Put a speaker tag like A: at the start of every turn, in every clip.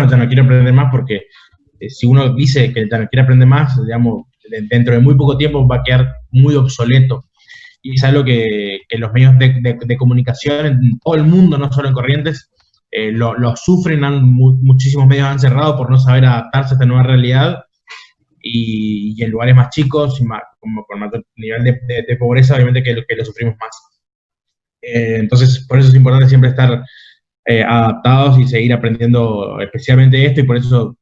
A: ya no quiero aprender más, porque si uno dice que ya no quiere aprender más, digamos, dentro de muy poco tiempo va a quedar muy obsoleto. Y es algo que los medios de comunicación en todo el mundo, no solo en Corrientes, lo sufren, muchísimos medios han cerrado por no saber adaptarse a esta nueva realidad, y en lugares más chicos, como con mayor nivel de pobreza, obviamente que lo sufrimos más. Entonces, por eso es importante siempre estar adaptados y seguir aprendiendo especialmente esto, y por eso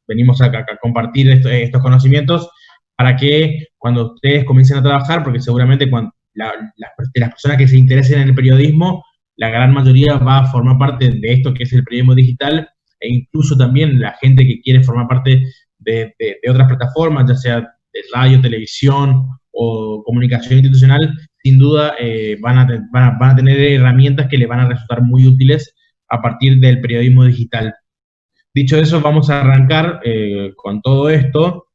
A: venimos a compartir estos conocimientos, para que cuando ustedes comiencen a trabajar, porque seguramente las personas que se interesen en el periodismo, la gran mayoría va a formar parte de esto que es el periodismo digital, e incluso también la gente que quiere formar parte de otras plataformas, ya sea de radio, televisión o comunicación institucional, sin duda van a tener herramientas que les van a resultar muy útiles a partir del periodismo digital. Dicho eso, vamos a arrancar con todo esto.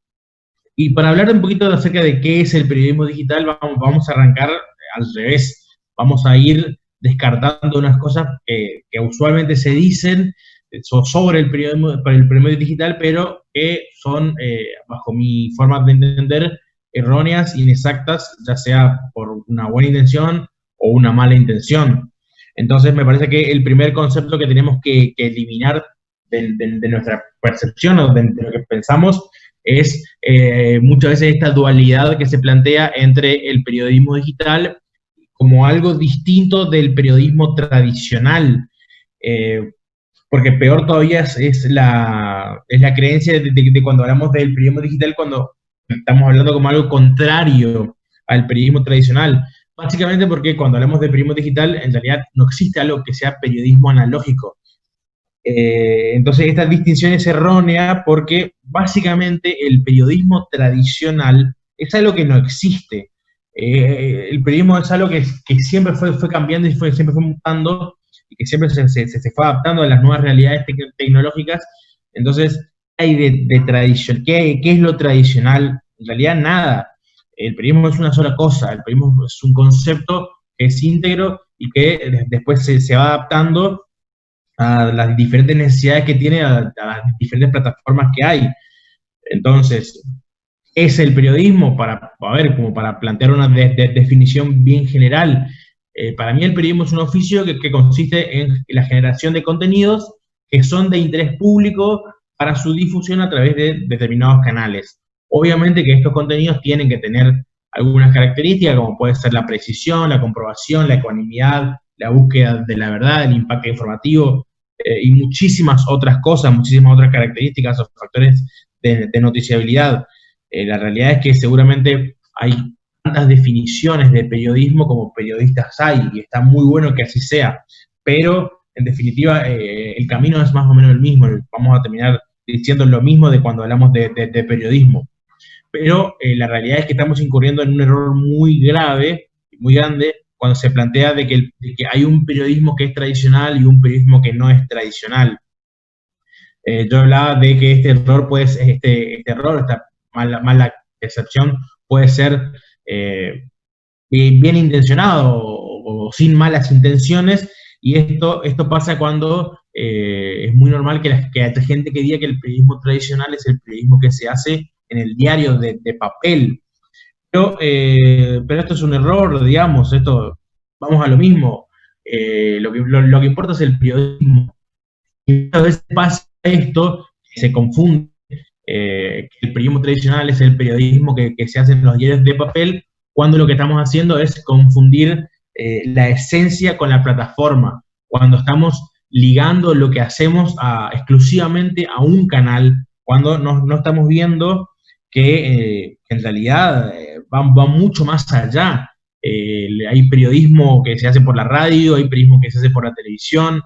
A: Y para hablar un poquito acerca de qué es el periodismo digital, vamos a arrancar al revés. Vamos a ir descartando unas cosas que usualmente se dicen sobre el periodismo digital, pero que son, bajo mi forma de entender, erróneas, inexactas, ya sea por una buena intención o una mala intención. Entonces, me parece que el primer concepto que tenemos que eliminar de nuestra percepción o de lo que pensamos es muchas veces esta dualidad que se plantea entre el periodismo digital como algo distinto del periodismo tradicional. Porque peor todavía es la creencia de cuando hablamos del periodismo digital, cuando estamos hablando como algo contrario al periodismo tradicional. Básicamente porque cuando hablamos de periodismo digital, en realidad no existe algo que sea periodismo analógico. Entonces esta distinción es errónea, porque básicamente el periodismo tradicional es algo que no existe. El periodismo es algo que siempre fue cambiando y siempre fue mutando, y que siempre se fue adaptando a las nuevas realidades tecnológicas. Entonces, hay de tradición. ¿Qué es lo tradicional? En realidad nada. El periodismo es una sola cosa. El periodismo es un concepto que es íntegro y que después se va adaptando a las diferentes necesidades que tiene, a las diferentes plataformas que hay. Entonces, es el periodismo, como para plantear una definición bien general. Para mí el periodismo es un oficio que consiste en la generación de contenidos que son de interés público para su difusión a través de determinados canales. Obviamente que estos contenidos tienen que tener algunas características, como puede ser la precisión, la comprobación, la ecuanimidad, la búsqueda de la verdad, el impacto informativo, y muchísimas otras cosas, muchísimas otras características o factores de noticiabilidad. La realidad es que seguramente hay tantas definiciones de periodismo como periodistas hay, y está muy bueno que así sea, pero en definitiva el camino es más o menos el mismo. Vamos a terminar diciendo lo mismo de cuando hablamos de periodismo, pero la realidad es que estamos incurriendo en un error muy grave, muy grande, cuando se plantea de que hay un periodismo que es tradicional y un periodismo que no es tradicional. Yo hablaba de que este error, esta mala percepción, puede ser bien intencionado o sin malas intenciones, y esto pasa cuando es muy normal que haya gente que diga que el periodismo tradicional es el periodismo que se hace en el diario de papel. Pero esto es un error, digamos, vamos a lo mismo. Lo que importa es el periodismo. Y a veces pasa esto, se confunde, que el periodismo tradicional es el periodismo que se hace en los diarios de papel, cuando lo que estamos haciendo es confundir la esencia con la plataforma, cuando estamos ligando lo que hacemos exclusivamente a un canal, cuando no estamos viendo que en realidad va mucho más allá. Hay periodismo que se hace por la radio, hay periodismo que se hace por la televisión,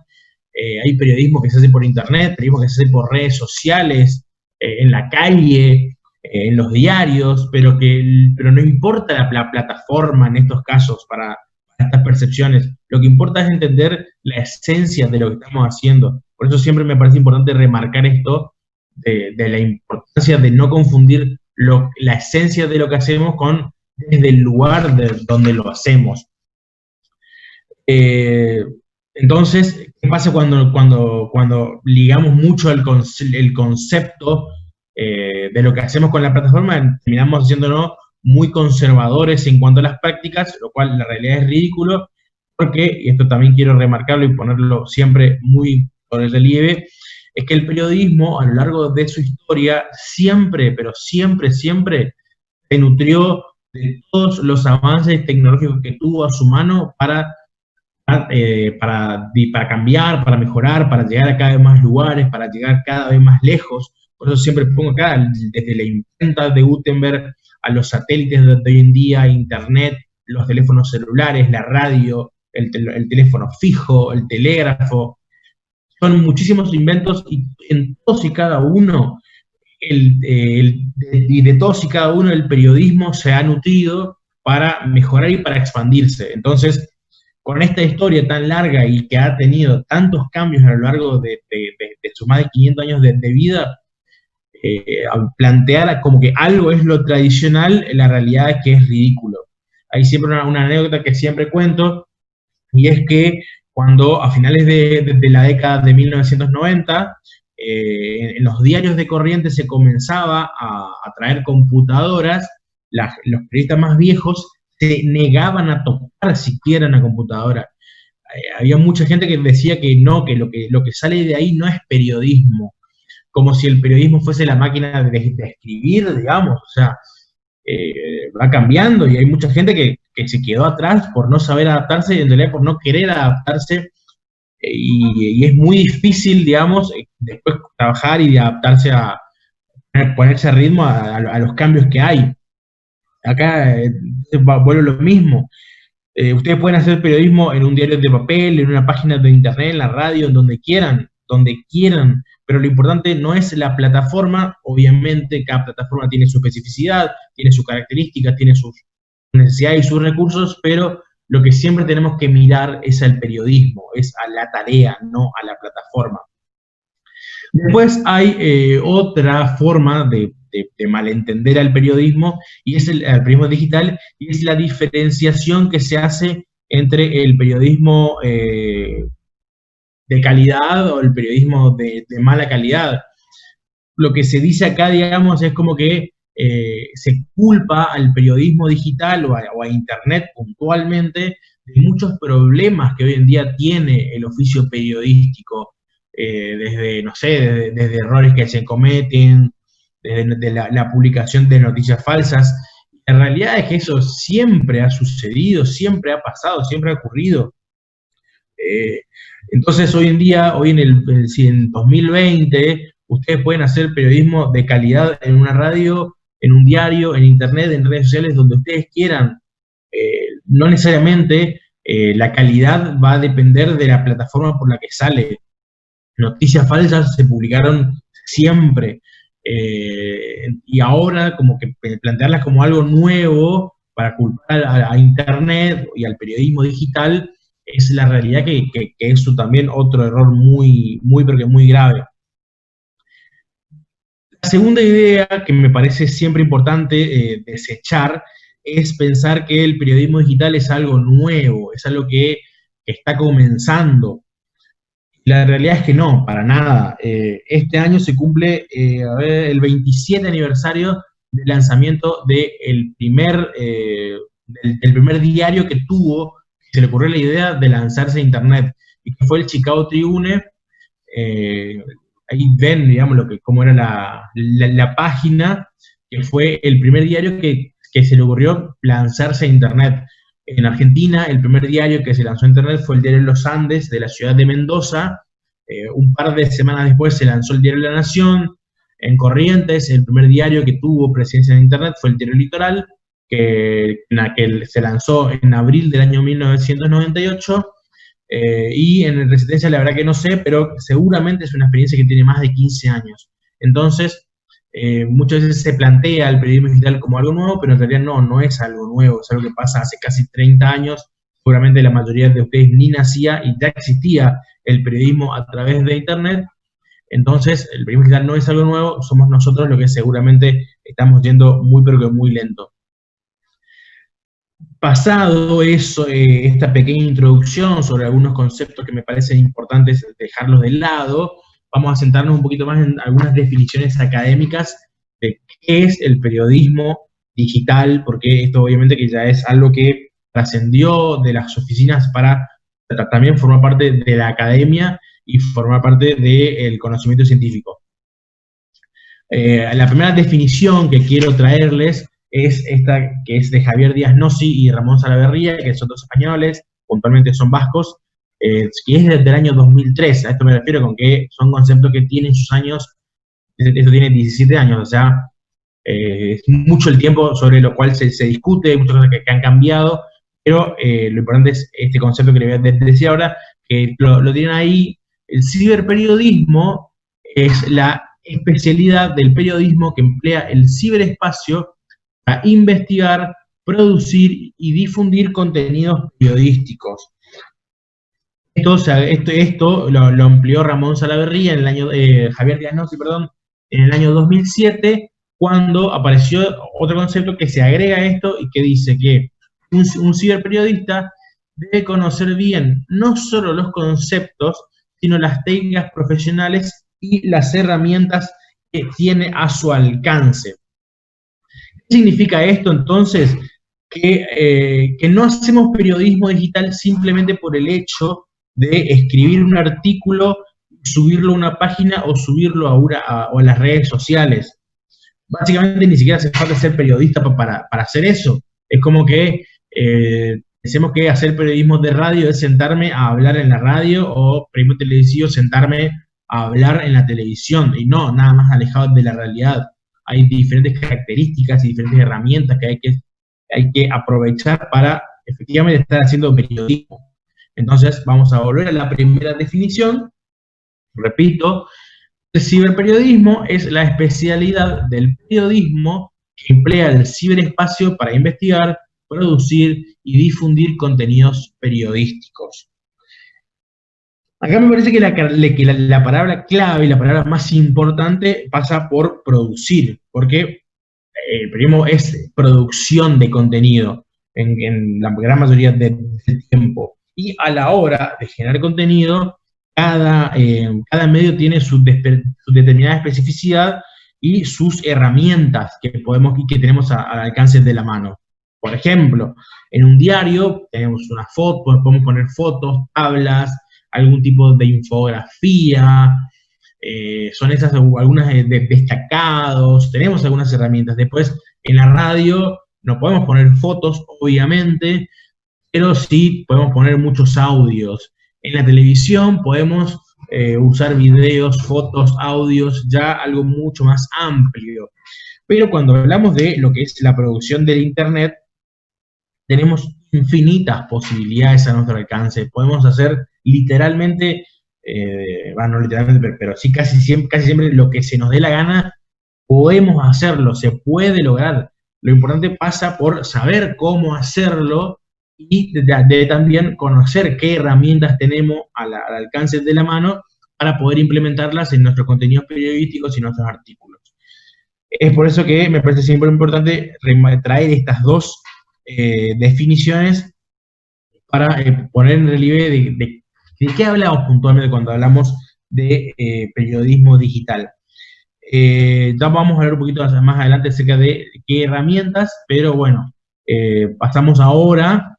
A: hay periodismo que se hace por internet, periodismo que se hace por redes sociales, en la calle, en los diarios, pero no importa la plataforma en estos casos para estas percepciones. Lo que importa es entender la esencia de lo que estamos haciendo. Por eso siempre me parece importante remarcar esto de la importancia de no confundir la esencia de lo que hacemos desde el lugar donde lo hacemos. Entonces, ¿Qué pasa cuando ligamos mucho el concepto de lo que hacemos con la plataforma? Terminamos haciéndonos muy conservadores en cuanto a las prácticas, lo cual la realidad es ridículo, porque, y esto también quiero remarcarlo y ponerlo siempre muy por el relieve, es que el periodismo a lo largo de su historia siempre, pero siempre, siempre se nutrió de todos los avances tecnológicos que tuvo a su mano para cambiar, para mejorar, para llegar a cada vez más lugares, para llegar cada vez más lejos. Por eso siempre pongo acá, desde la imprenta de Gutenberg a los satélites de hoy en día, Internet, los teléfonos celulares, la radio, el teléfono fijo, el telégrafo. Son muchísimos inventos y en todos y cada uno, y de todos y cada uno el periodismo se ha nutrido para mejorar y para expandirse. Entonces, con esta historia tan larga y que ha tenido tantos cambios a lo largo de sus más de 500 años de vida, plantear como que algo es lo tradicional, la realidad es que es ridículo. Hay siempre una anécdota que siempre cuento, y es que cuando a finales de la década de 1990, en los diarios de Corrientes se comenzaba a traer computadoras, los periodistas más viejos se negaban a tocar siquiera una computadora. Había mucha gente que decía que no, que lo que sale de ahí no es periodismo, como si el periodismo fuese la máquina de escribir, digamos, o sea, va cambiando y hay mucha gente que se quedó atrás por no saber adaptarse y en realidad por no querer adaptarse, y es muy difícil, digamos, después trabajar y adaptarse ponerse a ritmo a los cambios que hay. Acá vuelve lo mismo. Ustedes pueden hacer periodismo en un diario de papel, en una página de internet, en la radio, en donde quieran, pero lo importante no es la plataforma. Obviamente cada plataforma tiene su especificidad, tiene sus características, tiene sus necesidades y sus recursos, pero lo que siempre tenemos que mirar es al periodismo, es a la tarea, no a la plataforma. Después hay otra forma de malentender al periodismo, y es el periodismo digital, y es la diferenciación que se hace entre el periodismo de calidad o el periodismo de mala calidad. Lo que se dice acá, digamos, es como que se culpa al periodismo digital o a Internet puntualmente de muchos problemas que hoy en día tiene el oficio periodístico, desde, no sé, desde errores que se cometen, desde la publicación de noticias falsas. La realidad es que eso siempre ha sucedido, siempre ha pasado, siempre ha ocurrido. Eh, entonces, hoy en día, si en 2020, ustedes pueden hacer periodismo de calidad en una radio, en un diario, en internet, en redes sociales, donde ustedes quieran. No necesariamente la calidad va a depender de la plataforma por la que sale. Noticias falsas se publicaron siempre, y ahora como que plantearlas como algo nuevo para culpar a Internet y al periodismo digital es la realidad que es también otro error muy, muy, pero que muy grave. La segunda idea que me parece siempre importante desechar es pensar que el periodismo digital es algo nuevo, es algo que está comenzando. La realidad es que no, para nada. Este año se cumple el 27 aniversario del lanzamiento del primer diario que se le ocurrió la idea de lanzarse a Internet, y que fue el Chicago Tribune. Ahí ven, digamos, cómo era la página, que fue el primer diario que se le ocurrió lanzarse a Internet. En Argentina, el primer diario que se lanzó a Internet fue el diario Los Andes, de la ciudad de Mendoza. Un par de semanas después se lanzó el diario La Nación. En Corrientes, el primer diario que tuvo presencia en Internet fue el diario Litoral, que se lanzó en abril del año 1998. Y en Resistencia la verdad que no sé, pero seguramente es una experiencia que tiene más de 15 años. Entonces, muchas veces se plantea el periodismo digital como algo nuevo, pero en realidad no es algo nuevo, es algo que pasa hace casi 30 años. Seguramente la mayoría de ustedes ni nacía y ya existía el periodismo a través de Internet. Entonces, el periodismo digital no es algo nuevo, somos nosotros los que seguramente estamos yendo muy, pero que muy lento. Pasado eso, esta pequeña introducción sobre algunos conceptos que me parecen importantes dejarlos de lado, vamos a centrarnos un poquito más en algunas definiciones académicas de qué es el periodismo digital, porque esto obviamente que ya es algo que trascendió de las oficinas para también formar parte de la academia y formar parte del conocimiento científico. La primera definición que quiero traerles es esta que es de Javier Díaz Nossi y Ramón Salaverría, que son dos españoles, puntualmente son vascos, que es desde el año 2003. A esto me refiero con que son conceptos que tienen sus años, esto tiene 17 años, o sea, es mucho el tiempo sobre lo cual se discute, muchas cosas que han cambiado, pero lo importante es este concepto que le voy a decir ahora, que lo tienen ahí. El ciberperiodismo es la especialidad del periodismo que emplea el ciberespacio para investigar, producir y difundir contenidos periodísticos. Esto lo amplió Ramón Salaverría en el año, Javier Díaz Nossi, perdón, en el año 2007, cuando apareció otro concepto que se agrega a esto y que dice que un ciberperiodista debe conocer bien no solo los conceptos, sino las técnicas profesionales y las herramientas que tiene a su alcance. ¿Qué significa esto entonces? Que no hacemos periodismo digital simplemente por el hecho de escribir un artículo, subirlo a una página o subirlo a las redes sociales. Básicamente ni siquiera hace falta ser periodista para hacer eso. Es como que pensemos que hacer periodismo de radio es sentarme a hablar en la radio, o periodismo televisivo sentarme a hablar en la televisión, y no, nada más alejado de la realidad. Hay diferentes características y diferentes herramientas que hay que aprovechar para efectivamente estar haciendo periodismo. Entonces, vamos a volver a la primera definición. Repito, el ciberperiodismo es la especialidad del periodismo que emplea el ciberespacio para investigar, producir y difundir contenidos periodísticos. Acá me parece que la palabra clave y la palabra más importante pasa por producir, porque el periodismo es producción de contenido en la gran mayoría del tiempo. Y a la hora de generar contenido, cada medio tiene su determinada especificidad y sus herramientas que podemos y que tenemos al alcance de la mano. Por ejemplo, en un diario tenemos una foto, podemos poner fotos, tablas, algún tipo de infografía, son esas algunas de destacados, tenemos algunas herramientas. Después, en la radio no podemos poner fotos, obviamente, pero sí podemos poner muchos audios. En la televisión podemos usar videos, fotos, audios, ya algo mucho más amplio. Pero cuando hablamos de lo que es la producción del Internet, tenemos infinitas posibilidades a nuestro alcance. Podemos hacer literalmente, bueno, no literalmente, pero sí casi siempre lo que se nos dé la gana, podemos hacerlo, se puede lograr. Lo importante pasa por saber cómo hacerlo y de también conocer qué herramientas tenemos al alcance de la mano para poder implementarlas en nuestros contenidos periodísticos y nuestros artículos. Es por eso que me parece siempre importante traer estas dos definiciones para poner en relieve de qué hablamos puntualmente cuando hablamos de periodismo digital. Ya vamos a hablar un poquito más adelante acerca de qué herramientas, pero bueno, pasamos ahora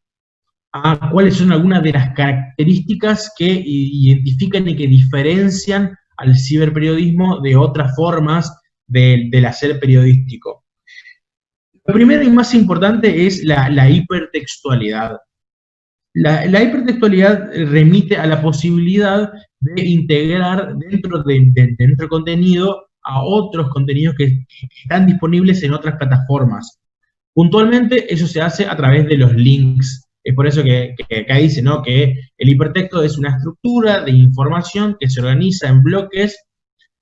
A: a cuáles son algunas de las características que identifican y que diferencian al ciberperiodismo de otras formas del hacer periodístico. Lo primero y más importante es la hipertextualidad. La hipertextualidad remite a la posibilidad de integrar dentro de nuestro contenido a otros contenidos que están disponibles en otras plataformas. Puntualmente, eso se hace a través de los links. Es por eso que acá dice, ¿no?, que el hipertexto es una estructura de información que se organiza en bloques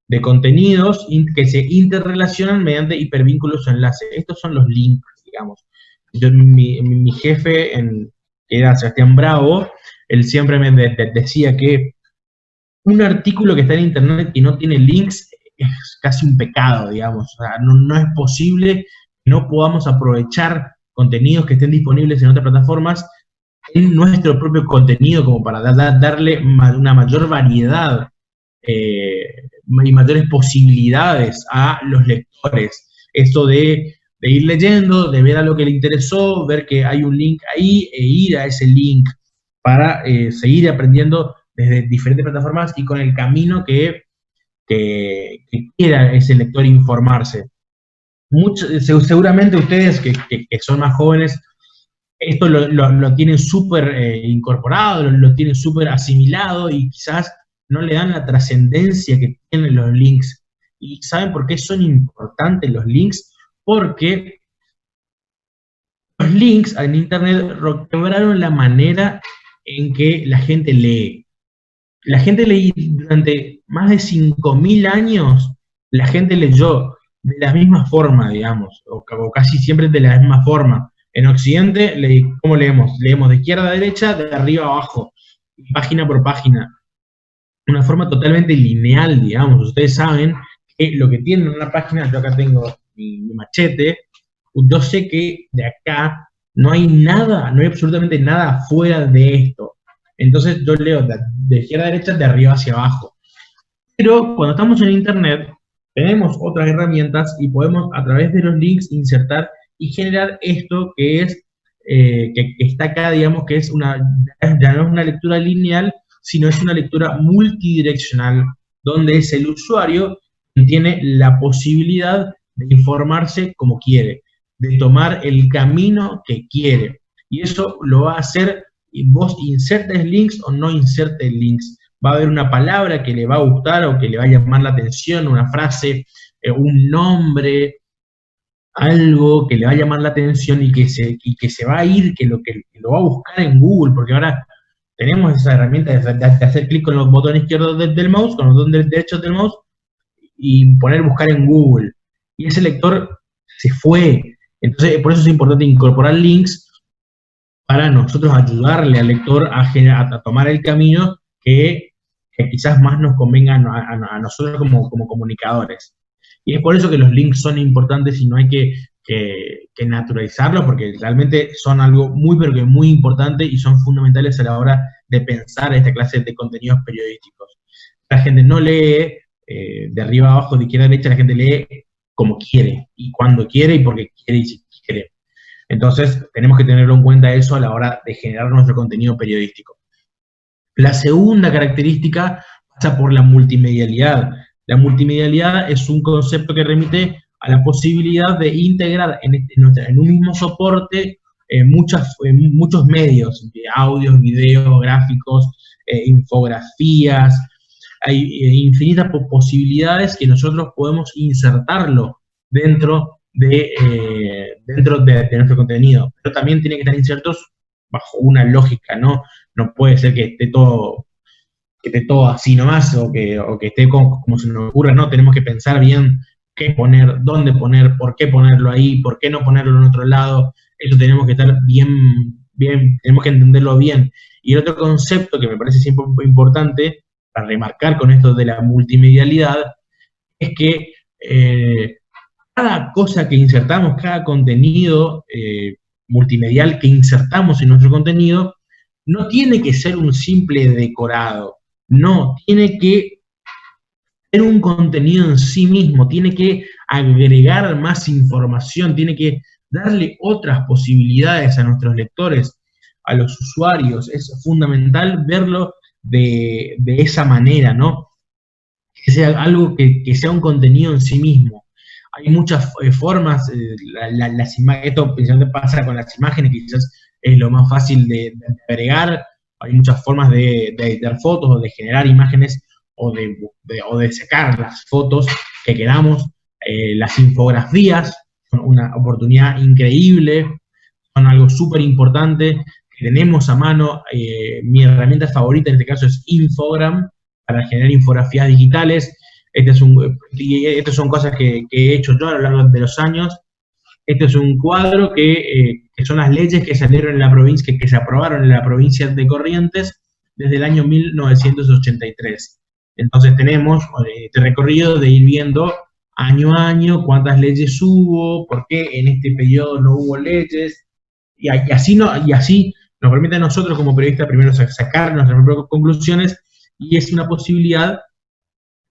A: de contenidos que se interrelacionan mediante hipervínculos o enlaces. Estos son los links, digamos. Mi jefe, que era Sebastián Bravo, él siempre me decía que un artículo que está en internet y no tiene links es casi un pecado, digamos. O sea, no es posible que no podamos aprovechar contenidos que estén disponibles en otras plataformas en nuestro propio contenido, como para darle una mayor variedad y mayores posibilidades a los lectores. Esto de ir leyendo, de ver a lo que le interesó, ver que hay un link ahí e ir a ese link para seguir aprendiendo desde diferentes plataformas y con el camino que quiera ese lector informarse. Seguramente ustedes que son más jóvenes, esto lo tienen súper incorporado, lo tienen súper asimilado y quizás no le dan la trascendencia que tienen los links. ¿Y saben por qué son importantes los links? Porque los links en Internet quebraron la manera en que la gente lee. La gente leí durante más de 5.000 años, la gente leyó de la misma forma, digamos, o casi siempre de la misma forma. En Occidente, ¿cómo leemos? Leemos de izquierda a derecha, de arriba a abajo, página por página. Una forma totalmente lineal, digamos. Ustedes saben que lo que tiene una página, yo acá tengo mi machete, yo sé que de acá no hay nada, no hay absolutamente nada fuera de esto. Entonces yo leo de izquierda a derecha, de arriba hacia abajo. Pero cuando estamos en Internet, tenemos otras herramientas y podemos a través de los links insertar y generar esto que es, que está acá, digamos, que es ya no es una lectura lineal, sino es una lectura multidireccional, donde es el usuario quien tiene la posibilidad de informarse como quiere, de tomar el camino que quiere. Y eso lo va a hacer, y vos insertes links o no insertes links. Va a haber una palabra que le va a gustar o que le va a llamar la atención, una frase, un nombre, algo que le va a llamar la atención y que se va a ir, que lo va a buscar en Google, porque ahora tenemos esa herramienta de hacer clic con los botones izquierdos del mouse, con los botones derechos del mouse, y poner buscar en Google. Y ese lector se fue. Entonces, por eso es importante incorporar links para nosotros ayudarle al lector a tomar el camino que quizás más nos convenga a nosotros como comunicadores. Y es por eso que los links son importantes y no hay que naturalizarlos, porque realmente son algo muy, pero que muy importante y son fundamentales a la hora de pensar esta clase de contenidos periodísticos. La gente no lee de arriba a abajo, de izquierda a derecha, la gente lee como quiere, y cuando quiere, y porque quiere, y si quiere. Entonces, tenemos que tenerlo en cuenta eso a la hora de generar nuestro contenido periodístico. La segunda característica pasa por la multimedialidad. La multimedialidad es un concepto que remite a la posibilidad de integrar en un mismo soporte muchos medios, audios, videos, gráficos, infografías. Hay infinitas posibilidades que nosotros podemos insertarlo dentro de nuestro contenido, pero también tienen que estar insertos bajo una lógica, ¿no? No puede ser que esté todo así nomás, o que esté como se nos ocurra, no, tenemos que pensar bien qué poner, dónde poner, por qué ponerlo ahí, por qué no ponerlo en otro lado. Eso tenemos que estar bien, tenemos que entenderlo bien. Y el otro concepto que me parece siempre importante para remarcar con esto de la multimedialidad es que cada cosa que insertamos, cada contenido multimedial que insertamos en nuestro contenido, no tiene que ser un simple decorado, no, tiene que ser un contenido en sí mismo, tiene que agregar más información, tiene que darle otras posibilidades a nuestros lectores, a los usuarios. Es fundamental verlo de esa manera, ¿no? Que sea algo que sea un contenido en sí mismo. Hay muchas formas, esto principalmente pasa con las imágenes, que quizás es lo más fácil de agregar. Hay muchas formas de editar fotos o de generar imágenes o de sacar las fotos que queramos. Las infografías son una oportunidad increíble, son algo súper importante que tenemos a mano. Mi herramienta favorita en este caso es Infogram, para generar infografías digitales. Estas son cosas que he hecho yo a lo largo de los años. Este es un cuadro que son las leyes que salieron en la provincia, que se aprobaron en la provincia de Corrientes desde el año 1983. Entonces tenemos este recorrido de ir viendo año a año cuántas leyes hubo, por qué en este periodo no hubo leyes, y así nos permite a nosotros como periodistas primero sacar nuestras propias conclusiones, y es una posibilidad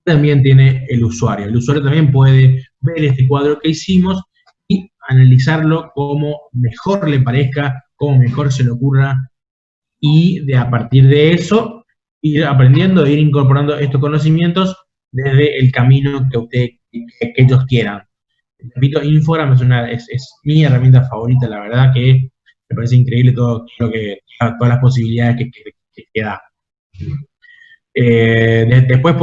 A: que también tiene el usuario. El usuario también puede ver este cuadro que hicimos y analizarlo como mejor le parezca, como mejor se le ocurra, y a partir de eso ir aprendiendo, ir incorporando estos conocimientos desde el camino que ellos quieran. Repito, Infogram es mi herramienta favorita, la verdad que me parece increíble todas las posibilidades que da. Después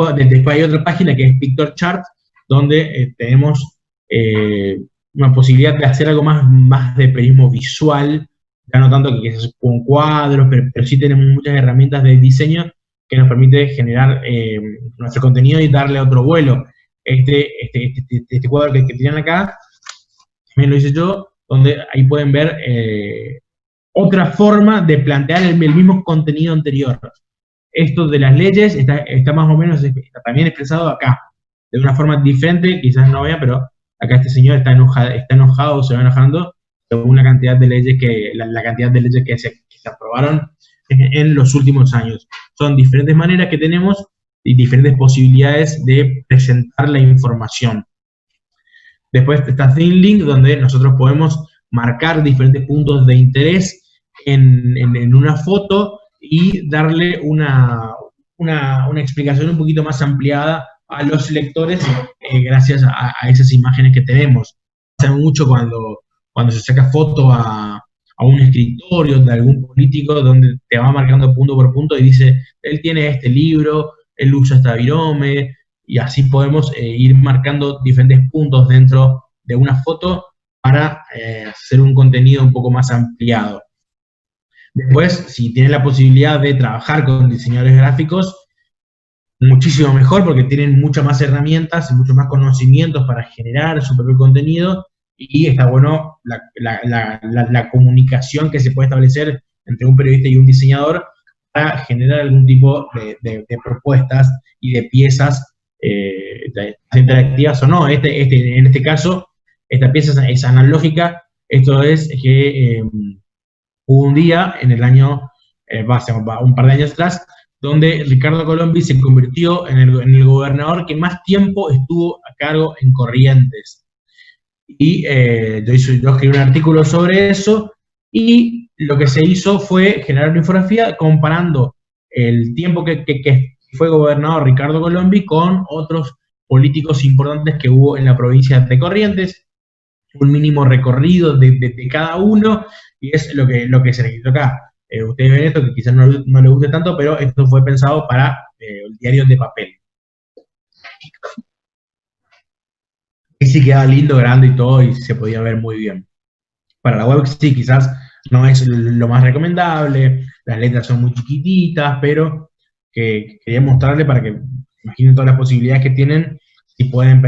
A: hay otra página que es PictoChart, donde tenemos una posibilidad de hacer algo más de periodismo visual, ya no tanto que es con cuadros, pero sí tenemos muchas herramientas de diseño que nos permite generar nuestro contenido y darle otro vuelo. Este cuadro que tienen acá, también lo hice yo, donde ahí pueden ver otra forma de plantear el mismo contenido anterior. Esto de las leyes está más o menos también expresado acá, de una forma diferente, quizás no vean, pero acá este señor está enojado, se va enojando, según la cantidad de leyes la cantidad de leyes que se aprobaron en los últimos años. Son diferentes maneras que tenemos y diferentes posibilidades de presentar la información. Después está ThinLink, donde nosotros podemos marcar diferentes puntos de interés en una foto y darle una explicación un poquito más ampliada a los lectores gracias a esas imágenes que tenemos. Pasa mucho cuando se saca foto a un escritorio de algún político donde te va marcando punto por punto y dice, él tiene este libro, él usa esta virome, y así podemos ir marcando diferentes puntos dentro de una foto para hacer un contenido un poco más ampliado. Después, si tienen la posibilidad de trabajar con diseñadores gráficos, muchísimo mejor porque tienen muchas más herramientas y muchos más conocimientos para generar su propio contenido, y está bueno la comunicación que se puede establecer entre un periodista y un diseñador para generar algún tipo de propuestas y de piezas interactivas o no. En este caso, esta pieza es analógica. Esto es que hubo un día en el año, un par de años atrás, donde Ricardo Colombi se convirtió en el gobernador que más tiempo estuvo a cargo en Corrientes. Y yo escribí un artículo sobre eso, y lo que se hizo fue generar una infografía comparando el tiempo que fue gobernador Ricardo Colombi con otros políticos importantes que hubo en la provincia de Corrientes, un mínimo recorrido de cada uno, y es lo que se registró acá. Ustedes ven esto, que quizás no les guste tanto, pero esto fue pensado para el diario de papel. Y sí quedaba lindo, grande y todo, y se podía ver muy bien. Para la web sí, quizás no es lo más recomendable, las letras son muy chiquititas, pero que quería mostrarle para que imaginen todas las posibilidades que tienen si pueden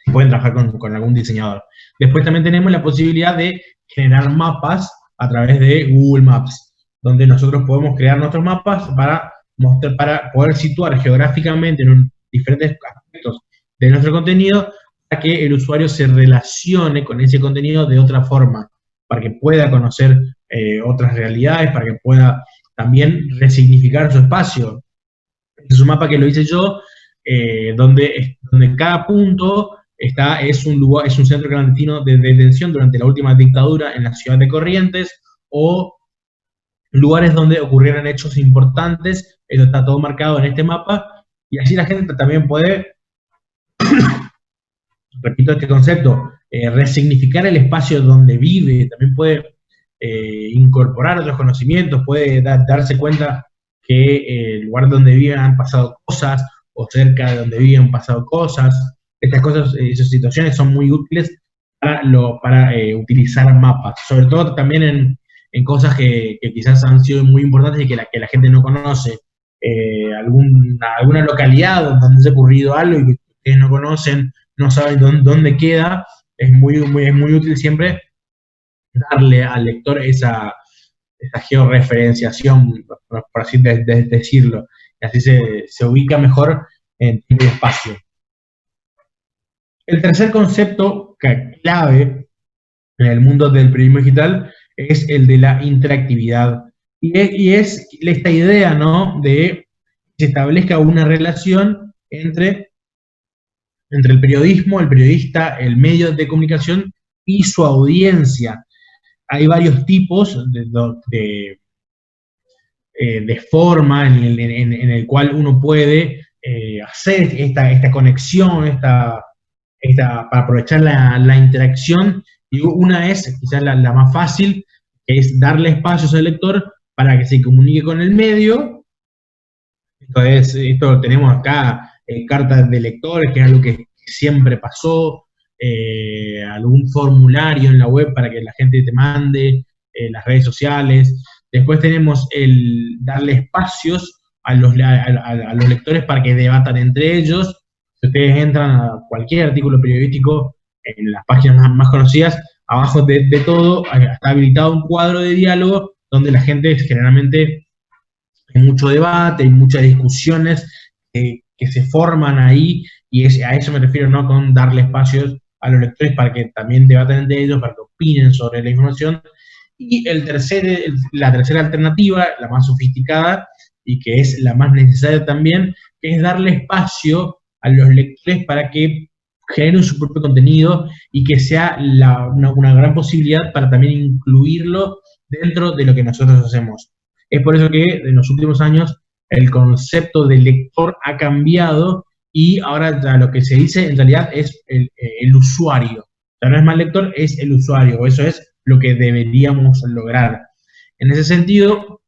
A: si pueden trabajar con algún diseñador. Después también tenemos la posibilidad de generar mapas a través de Google Maps, donde nosotros podemos crear nuestros mapas para poder situar geográficamente en diferentes aspectos de nuestro contenido, para que el usuario se relacione con ese contenido de otra forma, para que pueda conocer otras realidades, para que pueda también resignificar su espacio. Este es un mapa que lo hice yo, donde cada punto es un centro clandestino de detención durante la última dictadura en la ciudad de Corrientes, o lugares donde ocurrieron hechos importantes. Eso está todo marcado en este mapa, y así la gente también puede, repito este concepto, resignificar el espacio donde vive, también puede incorporar otros conocimientos, puede darse cuenta que el lugar donde viven han pasado cosas, o cerca de donde viven han pasado cosas. Estas cosas, esas situaciones son muy útiles para utilizar mapas, sobre todo también en cosas que quizás han sido muy importantes y que la gente no conoce. Alguna localidad donde se ha ocurrido algo y que ustedes no conocen, no saben dónde queda, es muy útil siempre darle al lector esa georreferenciación, por así decirlo, y así se ubica mejor en tiempo y espacio. El tercer concepto clave en el mundo del periodismo digital es el de la interactividad. Y es esta idea, ¿no?, de que se establezca una relación entre el periodismo, el periodista, el medio de comunicación y su audiencia. Hay varios tipos de forma en el cual uno puede hacer esta conexión, para aprovechar la interacción. Y una es, quizás la más fácil, que es darle espacios al lector para que se comunique con el medio. Entonces, esto lo tenemos acá, cartas de lectores, que es algo que siempre pasó, algún formulario en la web para que la gente te mande, las redes sociales. Después tenemos el darle espacios a los lectores para que debatan entre ellos. Si ustedes entran a cualquier artículo periodístico, en las páginas más conocidas, abajo de todo está habilitado un cuadro de diálogo donde la gente generalmente hay mucho debate, hay muchas discusiones que se forman ahí, y a eso me refiero, ¿no?, con darle espacios a los lectores para que también debatan entre ellos, para que opinen sobre la información. Y la tercera alternativa, la más sofisticada y que es la más necesaria también, que es darle espacio a los lectores para que generen su propio contenido y que sea una gran posibilidad para también incluirlo dentro de lo que nosotros hacemos. Es por eso que en los últimos años el concepto de lector ha cambiado y ahora ya lo que se dice en realidad es el usuario. Ya no es más lector, es el usuario. Eso es lo que deberíamos lograr. En ese sentido,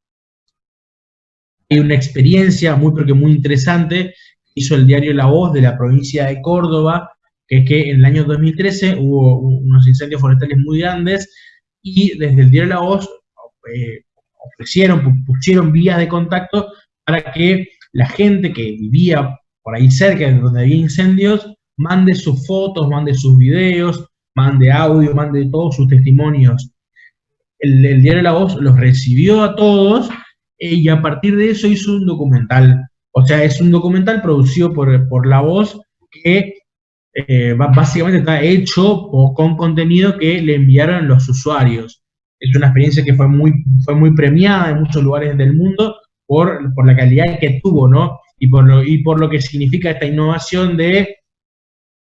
A: hay una experiencia porque muy interesante que hizo el diario La Voz de la provincia de Córdoba, que es que en el año 2013 hubo unos incendios forestales muy grandes y desde el diario La Voz pusieron vías de contacto para que la gente que vivía por ahí cerca de donde había incendios mande sus fotos, mande sus videos, mande audio, mande todos sus testimonios. El diario La Voz los recibió a todos y a partir de eso hizo un documental. O sea, es un documental producido por La Voz que básicamente está hecho con contenido que le enviaron los usuarios. Es una experiencia que fue muy premiada en muchos lugares del mundo por la calidad que tuvo, ¿no? Y por lo que significa esta innovación de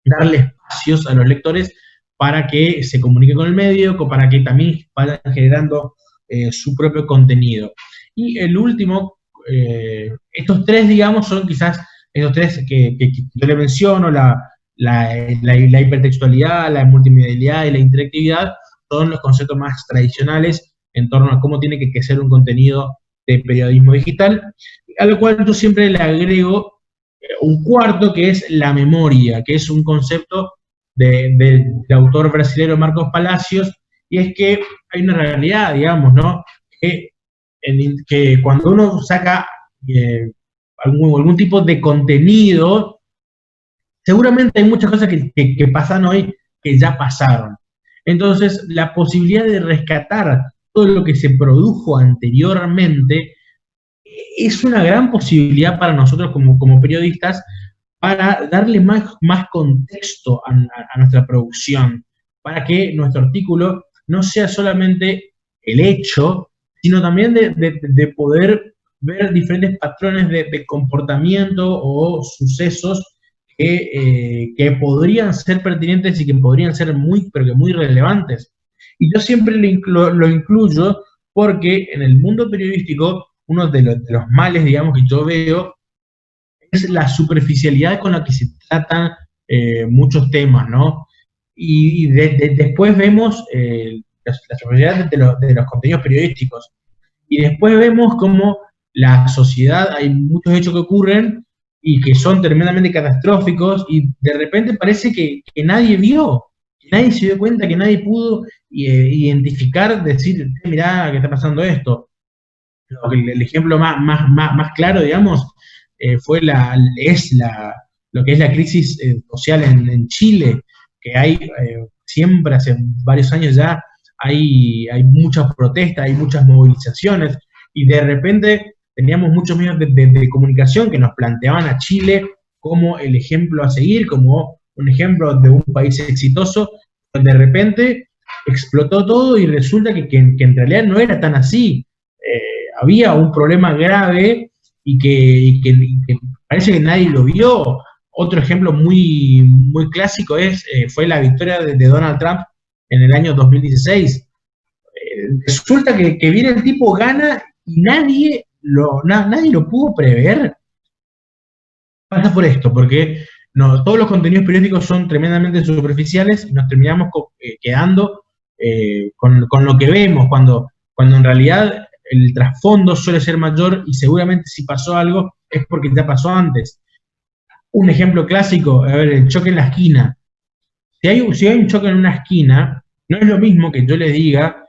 A: darle espacios a los lectores para que se comuniquen con el medio, para que también vayan generando su propio contenido. Y el último, estos tres, digamos, son quizás estos tres que yo le menciono, la hipertextualidad, la multimedialidad y la interactividad, son los conceptos más tradicionales en torno a cómo tiene que ser un contenido de periodismo digital, a lo cual yo siempre le agrego un cuarto, que es la memoria, que es un concepto del autor brasileño Marcos Palacios, y es que hay una realidad, digamos, ¿no?, que cuando uno saca algún tipo de contenido, seguramente hay muchas cosas que pasan hoy que ya pasaron. Entonces, la posibilidad de rescatar todo lo que se produjo anteriormente es una gran posibilidad para nosotros como periodistas para darle más contexto a nuestra producción, para que nuestro artículo no sea solamente el hecho, sino también de poder ver diferentes patrones de comportamiento o sucesos que podrían ser pertinentes y que podrían ser pero que muy relevantes. Y yo siempre lo incluyo porque en el mundo periodístico uno de los males, digamos, que yo veo es la superficialidad con la que se tratan muchos temas, ¿no? Y después vemos la superficialidad de los contenidos periodísticos. Y después vemos cómo la sociedad, hay muchos hechos que ocurren y que son tremendamente catastróficos y de repente parece que nadie vio, que nadie se dio cuenta, que nadie pudo identificar, decir, mirá, que está pasando esto. El ejemplo más claro, digamos, fue lo que es la crisis social en Chile, que hay siempre, hace varios años ya, hay muchas protestas, hay muchas movilizaciones, y de repente teníamos muchos medios de comunicación que nos planteaban a Chile como el ejemplo a seguir, como un ejemplo de un país exitoso, donde de repente explotó todo y resulta que en realidad no era tan así. Había un problema grave y que parece que nadie lo vio. Otro ejemplo muy clásico fue la victoria de Donald Trump en el año 2016. Resulta que viene el tipo, gana y nadie lo pudo prever. Pasa por esto, porque no, todos los contenidos periodísticos son tremendamente superficiales y nos terminamos quedando con lo que vemos, cuando en realidad el trasfondo suele ser mayor y seguramente si pasó algo es porque ya pasó antes. Un ejemplo clásico, a ver, el choque en la esquina. Si hay un choque en una esquina, no es lo mismo que yo les diga,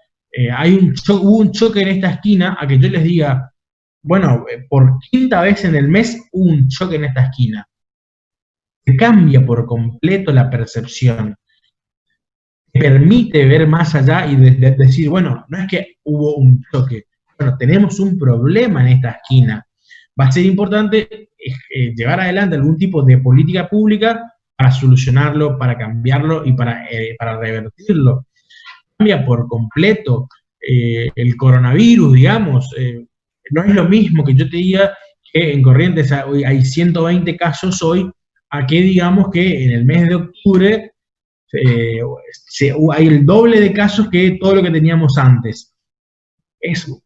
A: hubo un choque en esta esquina, a que yo les diga, bueno, por quinta vez en el mes hubo un choque en esta esquina. Se cambia por completo la percepción. Permite ver más allá y decir, bueno, no es que hubo un choque, bueno, tenemos un problema en esta esquina. Va a ser importante llevar adelante algún tipo de política pública para solucionarlo, para cambiarlo y para revertirlo. Cambia por completo el coronavirus, digamos. No es lo mismo que yo te diga que en Corrientes hay 120 casos hoy, a que digamos que en el mes de octubre hay el doble de casos que todo lo que teníamos antes. Eso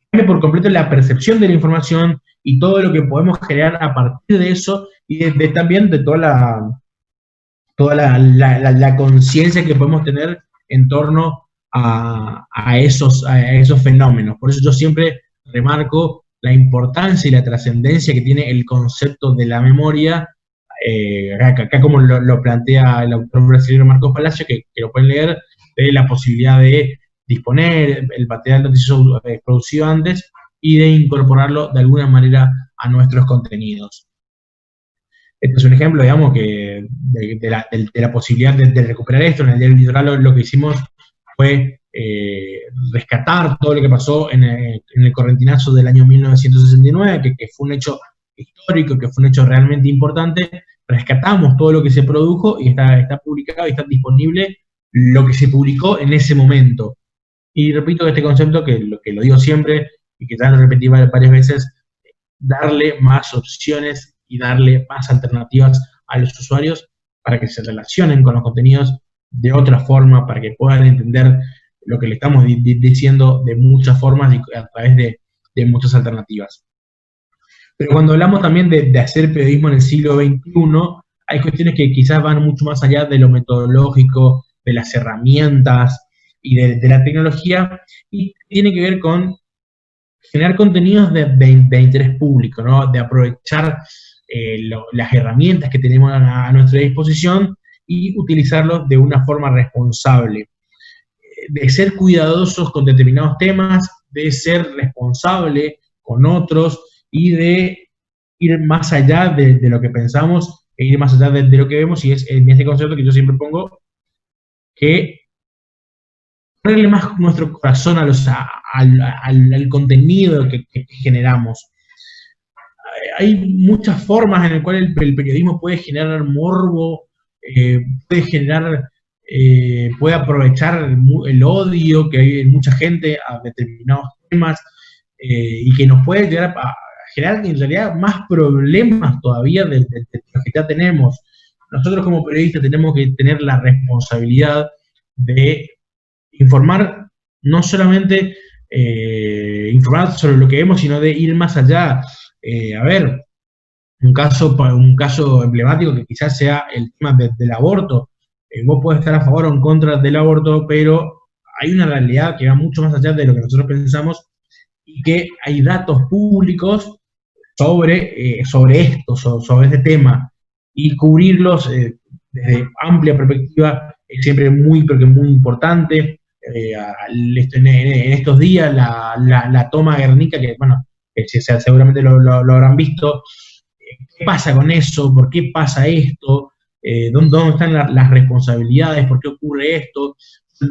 A: cambia por completo la percepción de la información y todo lo que podemos generar a partir de eso y también de toda la conciencia que podemos tener en torno a esos fenómenos. Por eso yo siempre remarco la importancia y la trascendencia que tiene el concepto de la memoria, acá como lo plantea el autor brasileño Marcos Palacio, que lo pueden leer, de la posibilidad de disponer el material noticioso producido antes y de incorporarlo de alguna manera a nuestros contenidos. Este es un ejemplo, digamos, de la posibilidad de recuperar esto. En el Diario Litoral lo que hicimos fue rescatar todo lo que pasó en el correntinazo del año 1969, que fue un hecho histórico, que fue un hecho realmente importante. Rescatamos todo lo que se produjo y está publicado y está disponible lo que se publicó en ese momento. Y repito este concepto que lo digo siempre y que ya lo repetí varias veces, darle más opciones y darle más alternativas a los usuarios para que se relacionen con los contenidos de otra forma, para que puedan entender lo que le estamos diciendo de muchas formas y a través de muchas alternativas. Pero cuando hablamos también de hacer periodismo en el siglo XXI, hay cuestiones que quizás van mucho más allá de lo metodológico, de las herramientas y de la tecnología, y tiene que ver con generar contenidos de interés público, ¿no? De aprovechar las herramientas que tenemos a nuestra disposición y utilizarlos de una forma responsable, de ser cuidadosos con determinados temas, de ser responsable con otros y de ir más allá de lo que pensamos e ir más allá de lo que vemos, y es en este concepto que yo siempre pongo, que ponerle más nuestro corazón al contenido que generamos. Hay muchas formas en las cuales el periodismo puede generar morbo, puede aprovechar el odio que hay en mucha gente a determinados temas, y que nos puede llegar a generar en realidad más problemas todavía de los que ya tenemos. Nosotros como periodistas tenemos que tener la responsabilidad de informar, no solamente informar sobre lo que vemos, sino de ir más allá. A ver, un caso emblemático que quizás sea el tema del aborto. Vos podés estar a favor o en contra del aborto, pero hay una realidad que va mucho más allá de lo que nosotros pensamos, y que hay datos públicos sobre esto, sobre este tema, y cubrirlos desde amplia perspectiva es siempre pero muy importante. En estos días la toma de Guernica, que bueno, seguramente lo habrán visto. ¿Qué pasa con eso? ¿Por qué pasa esto? ¿Dónde están las responsabilidades? ¿Por qué ocurre esto?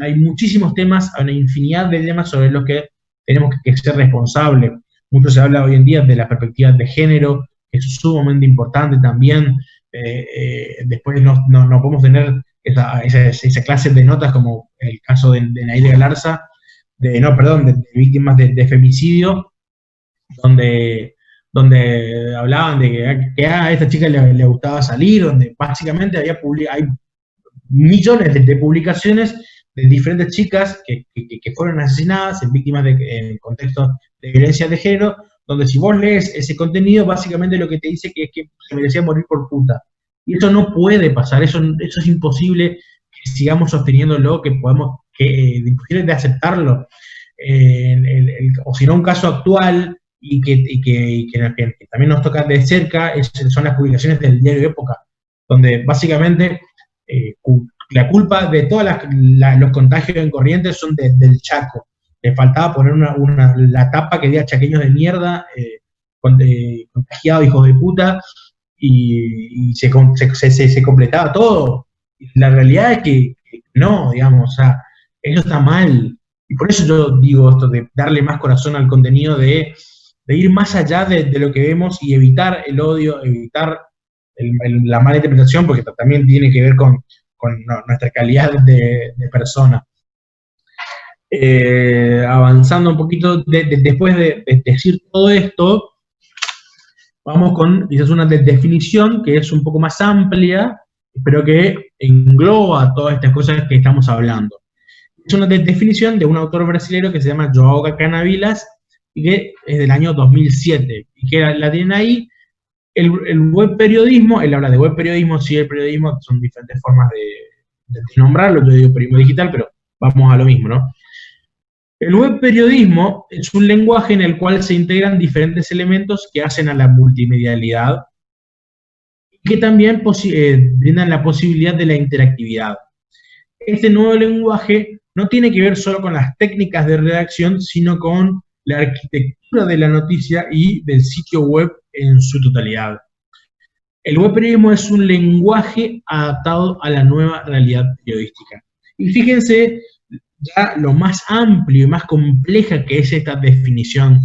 A: Hay muchísimos temas, hay una infinidad de temas sobre los que tenemos que ser responsables. Mucho se habla hoy en día de la perspectiva de género, que es sumamente importante también. después no podemos tener esa clase de notas como el caso de Nair Galarza, de víctimas de femicidio, donde, donde hablaban de que a esta chica le gustaba salir, donde básicamente hay millones de publicaciones de diferentes chicas que fueron asesinadas en víctimas en contextos de violencia de género, donde si vos lees ese contenido, básicamente lo que te dice que es que se merecía morir por puta. Y eso no puede pasar, eso es imposible que sigamos sosteniéndolo, que podamos, imposible de aceptarlo. O si no, un caso actual y que también nos toca de cerca son las publicaciones del diario Época, donde básicamente la culpa de todos los contagios en Corrientes son del Chaco. Le faltaba poner la tapa que diga chaqueños de mierda, contagiados, hijos de puta, y se completaba todo. La realidad es que no, digamos, o sea, eso está mal. Y por eso yo digo esto de darle más corazón al contenido, de ir más allá de lo que vemos y evitar el odio, evitar la mala interpretación, porque también tiene que ver con nuestra calidad de persona. Avanzando un poquito, después de decir todo esto, vamos con quizás una definición que es un poco más amplia, pero que engloba todas estas cosas que estamos hablando. Es una definición de un autor brasileño que se llama João Canavilas, y que es del año 2007, y que la tienen ahí. El web periodismo, él habla de web periodismo, sí, el periodismo, son diferentes formas de nombrarlo, yo digo periodismo digital, pero vamos a lo mismo, ¿no? El web periodismo es un lenguaje en el cual se integran diferentes elementos que hacen a la multimedialidad y que también brindan la posibilidad de la interactividad. Este nuevo lenguaje no tiene que ver solo con las técnicas de redacción, sino con la arquitectura de la noticia y del sitio web en su totalidad. El web periodismo es un lenguaje adaptado a la nueva realidad periodística. Y fíjense ya lo más amplio y más compleja que es esta definición.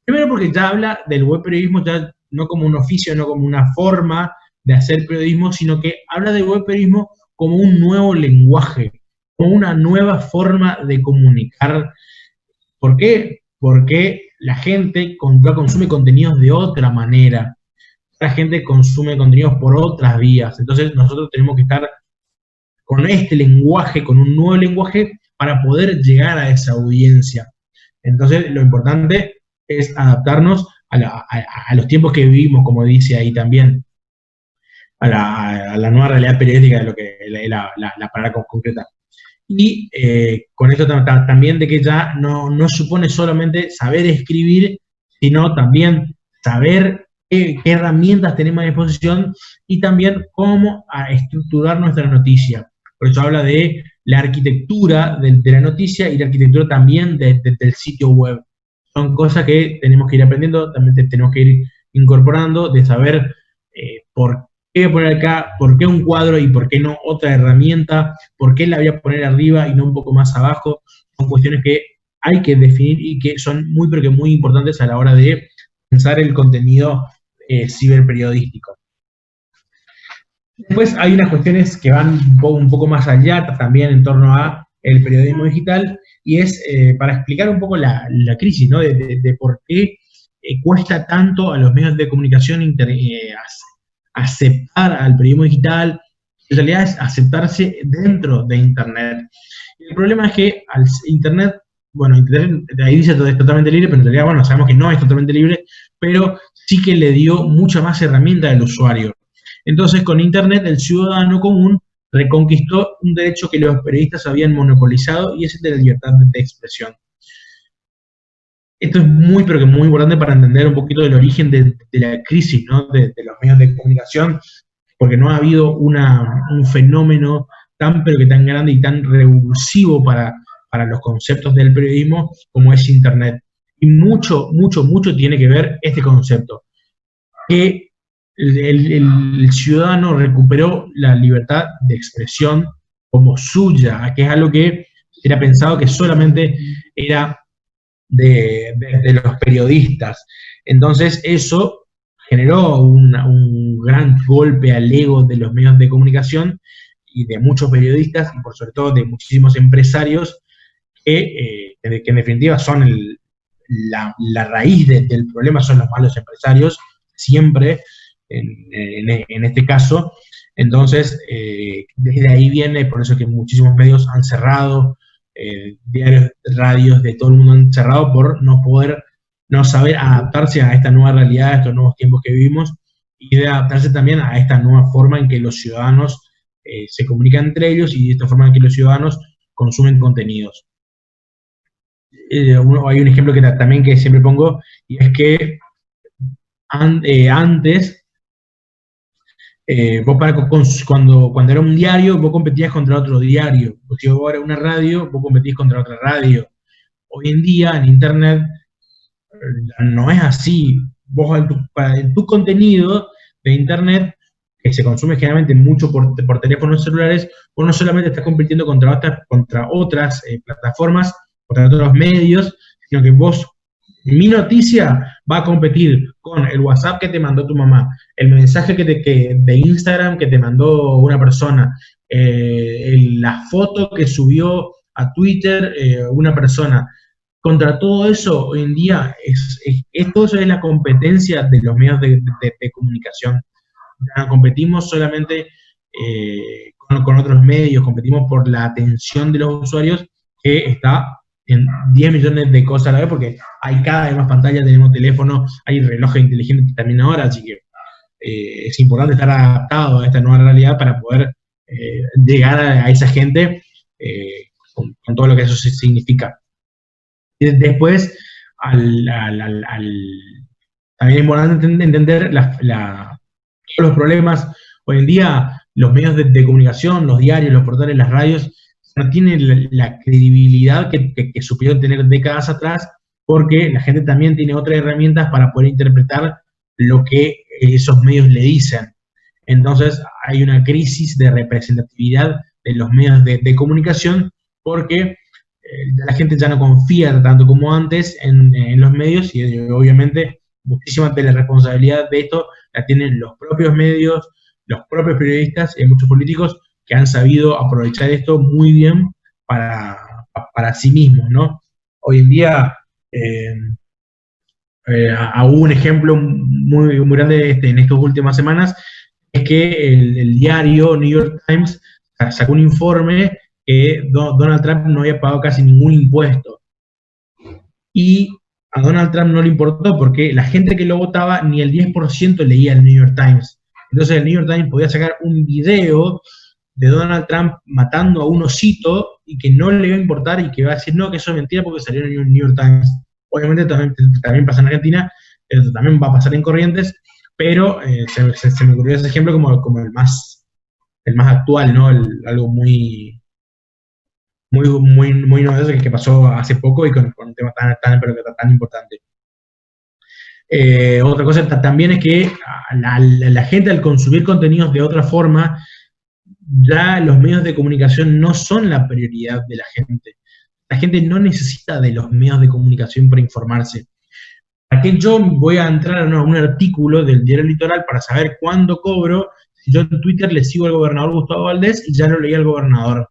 A: Primero porque ya habla del web periodismo ya no como un oficio, no como una forma de hacer periodismo, sino que habla del web periodismo como un nuevo lenguaje, como una nueva forma de comunicar. ¿Por qué? Porque la gente consume contenidos de otra manera. La gente consume contenidos por otras vías. Entonces nosotros tenemos que estar con este lenguaje, con un nuevo lenguaje, para poder llegar a esa audiencia. Entonces lo importante es adaptarnos a los tiempos que vivimos, como dice ahí también, a la nueva realidad periodística de lo que la palabra concreta. Y con esto también de que ya no supone solamente saber escribir, sino también saber qué herramientas tenemos a disposición y también cómo estructurar nuestra noticia. Por eso habla de la arquitectura de la noticia y la arquitectura también del sitio web. Son cosas que tenemos que ir aprendiendo, también tenemos que ir incorporando, de saber por qué voy a poner acá, por qué un cuadro y por qué no otra herramienta, por qué la voy a poner arriba y no un poco más abajo. Son cuestiones que hay que definir y que son muy, pero que muy importantes a la hora de pensar el contenido ciberperiodístico. Después hay unas cuestiones que van un poco más allá también en torno a el periodismo digital, y es para explicar un poco la crisis, ¿no? de por qué cuesta tanto a los medios de comunicación aceptar al periodismo digital. En realidad es aceptarse dentro de Internet. El problema es que al Internet, bueno, Internet ahí dice todo es totalmente libre, pero en realidad, bueno, sabemos que no es totalmente libre, pero sí que le dio mucha más herramienta al usuario. Entonces, con Internet, el ciudadano común reconquistó un derecho que los periodistas habían monopolizado, y es el de la libertad de expresión. Esto es muy, pero que muy importante para entender un poquito del origen de la crisis, ¿no? de los medios de comunicación, porque no ha habido un fenómeno tan, pero que tan grande y tan revulsivo para los conceptos del periodismo como es Internet. Y mucho, mucho, mucho tiene que ver este concepto, que el ciudadano recuperó la libertad de expresión como suya, que es algo que era pensado que solamente era de los periodistas. Entonces eso generó un gran golpe al ego de los medios de comunicación y de muchos periodistas, y por sobre todo de muchísimos empresarios, que en definitiva son la raíz del problema, son los malos empresarios, siempre, en este caso. Entonces, desde ahí viene, por eso que muchísimos medios han cerrado, diarios, radios de todo el mundo han cerrado por no saber adaptarse a esta nueva realidad, a estos nuevos tiempos que vivimos, y de adaptarse también a esta nueva forma en que los ciudadanos se comunican entre ellos y de esta forma en que los ciudadanos consumen contenidos. Hay un ejemplo también que siempre pongo, y es que antes, vos cuando era un diario, vos competías contra otro diario. Si vos eras una radio, vos competís contra otra radio. Hoy en día, en Internet, no es así. Vos en tu contenido de Internet, que se consume generalmente mucho por teléfonos celulares, vos no solamente estás compitiendo contra otras plataformas, contra otros medios, sino que mi noticia va a competir con el WhatsApp que te mandó tu mamá, el mensaje de Instagram que te mandó una persona, la foto que subió a Twitter una persona. Contra todo eso, hoy en día, todo eso es la competencia de los medios de comunicación. Ya no competimos solamente con otros medios, competimos por la atención de los usuarios, que está en 10 millones de cosas a la vez, porque hay cada vez más pantallas, tenemos teléfono, hay relojes inteligentes también ahora, así que es importante estar adaptado a esta nueva realidad para poder llegar a esa gente con todo lo que eso significa. Y después, también es importante entender todos los problemas. Hoy en día, los medios de comunicación, los diarios, los portales, las radios, no tienen la credibilidad que supieron tener décadas atrás, porque la gente también tiene otras herramientas para poder interpretar lo que esos medios le dicen. Entonces, hay una crisis de representatividad de los medios de comunicación, porque la gente ya no confía tanto como antes en los medios, y obviamente muchísima de la responsabilidad de esto la tienen los propios medios, los propios periodistas y muchos políticos que han sabido aprovechar esto muy bien para sí mismos, ¿no? Hoy en día hubo un ejemplo muy, muy grande en estas últimas semanas, es que el diario New York Times sacó un informe que Donald Trump no había pagado casi ningún impuesto. Y a Donald Trump no le importó porque la gente que lo votaba ni el 10% leía el New York Times. Entonces el New York Times podía sacar un video de Donald Trump matando a un osito y que no le iba a importar y que va a decir, no, que eso es mentira porque salió en el New York Times. Obviamente también pasa en Argentina, eso también va a pasar en Corrientes, pero se me ocurrió ese ejemplo como el más actual, ¿no? Algo muy novedoso que pasó hace poco y con un tema tan importante. Otra cosa también es que la gente, al consumir contenidos de otra forma, ya los medios de comunicación no son la prioridad de la gente. La gente no necesita de los medios de comunicación para informarse. ¿Para qué yo voy a entrar a un artículo del Diario Litoral para saber cuándo cobro si yo en Twitter le sigo al gobernador Gustavo Valdés y ya lo leí al gobernador?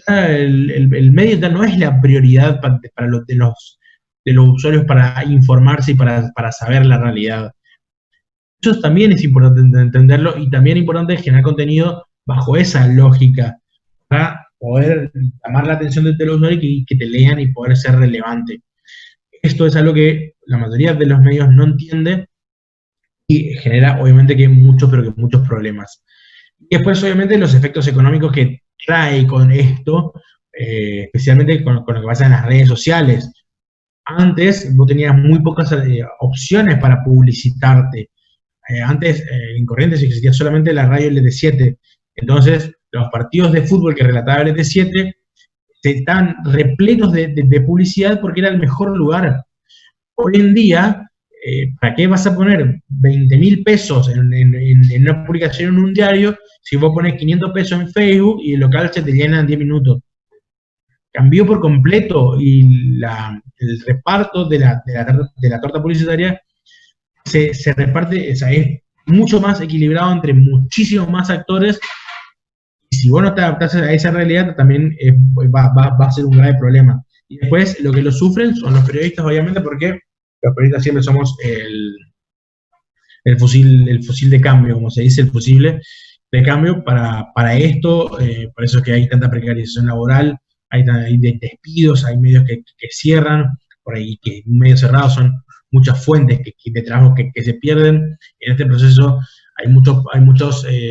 A: Ya el medio ya no es la prioridad para los usuarios para informarse y para saber la realidad. Eso también es importante entenderlo, y también es importante generar contenido bajo esa lógica para poder llamar la atención de los usuarios y que te lean y poder ser relevante. Esto es algo que la mayoría de los medios no entiende y genera obviamente que muchos problemas. Y después obviamente los efectos económicos que trae con esto, especialmente con lo que pasa en las redes sociales. Antes vos tenías muy pocas opciones para publicitarte. Antes en Corrientes existía solamente la radio LT7, entonces los partidos de fútbol que relataba LT7 estaban repletos de publicidad porque era el mejor lugar. Hoy en día, ¿para qué vas a poner 20.000 pesos en una publicación en un diario si vos pones 500 pesos en Facebook y el local se te llena en 10 minutos? Cambió por completo, y el reparto de la torta publicitaria se reparte, o sea, es mucho más equilibrado entre muchísimos más actores. Y si vos no te adaptás a esa realidad, también va a ser un grave problema. Y después lo que lo sufren son los periodistas, obviamente, porque los periodistas siempre somos el fusil de cambio, como se dice, el fusible de cambio para esto, por eso es que hay tanta precarización laboral, hay despidos, hay medios que cierran, por ahí que medios cerrados son muchas fuentes de trabajo que se pierden. En este proceso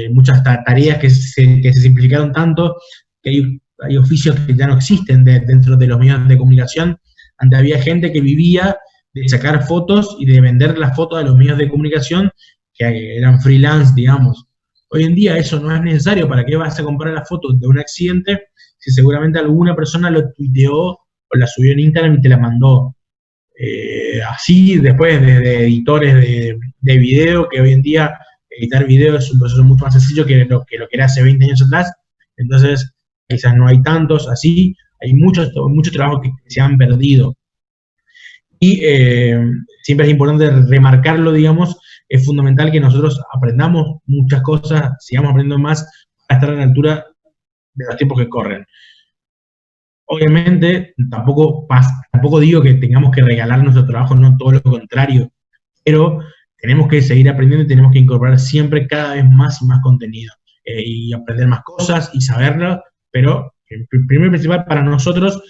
A: muchas tareas que se simplificaron tanto que hay oficios que ya no existen dentro de los medios de comunicación. Antes había gente que vivía de sacar fotos y de vender las fotos a los medios de comunicación que eran freelance, digamos. Hoy en día eso no es necesario. ¿Para qué vas a comprar las fotos de un accidente si seguramente alguna persona lo tuiteó o la subió en Instagram y te la mandó? Así, después de editores de video, que hoy en día editar video es un proceso mucho más sencillo que lo que era hace 20 años atrás. Entonces, quizás no hay tantos así. Hay muchos trabajos que se han perdido. Y siempre es importante remarcarlo, digamos, es fundamental que nosotros aprendamos muchas cosas, sigamos aprendiendo más para estar a la altura de los tiempos que corren. Obviamente, tampoco digo que tengamos que regalar nuestro trabajo, no, todo lo contrario, pero tenemos que seguir aprendiendo y tenemos que incorporar siempre cada vez más y más contenido y aprender más cosas y saberlo, pero primero y principal para nosotros,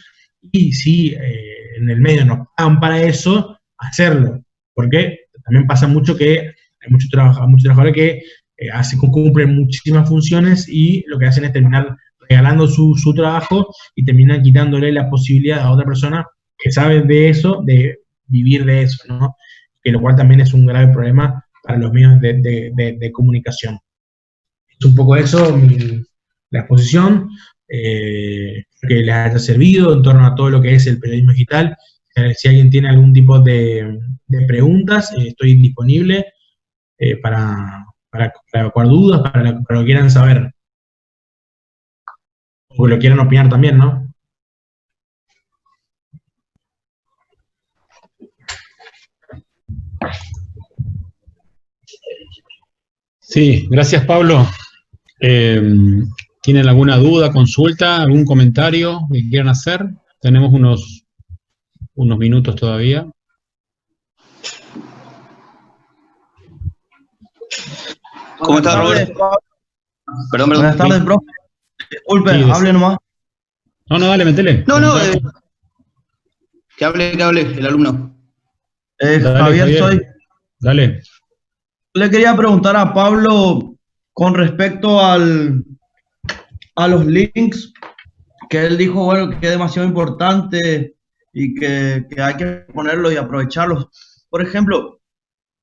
A: y si en el medio nos pagan para eso, hacerlo, porque también pasa mucho que hay muchos trabajadores que cumplen muchísimas funciones y lo que hacen es terminar regalando su trabajo y terminan quitándole la posibilidad a otra persona que sabe de eso, de vivir de eso, ¿no? Que lo cual también es un grave problema para los medios de comunicación. Es un poco eso, la exposición, que les haya servido en torno a todo lo que es el periodismo digital. Si alguien tiene algún tipo de preguntas, estoy disponible para evacuar dudas, para lo que quieran saber, o lo quieran opinar también, ¿no?
B: Sí, gracias Pablo. ¿Tienen alguna duda, consulta, algún comentario que quieran hacer? Tenemos unos minutos todavía.
C: ¿Cómo estás, Roberto? Perdón.
D: Buenas tardes, profe. Disculpe,
B: Sí,
D: hable nomás.
B: No, dale, metele.
C: No, que hable el alumno.
B: Dale,
D: Javier, soy.
B: Dale.
D: Le quería preguntar a Pablo con respecto a los links, que él dijo, bueno, que es demasiado importante y que hay que ponerlos y aprovecharlos. Por ejemplo,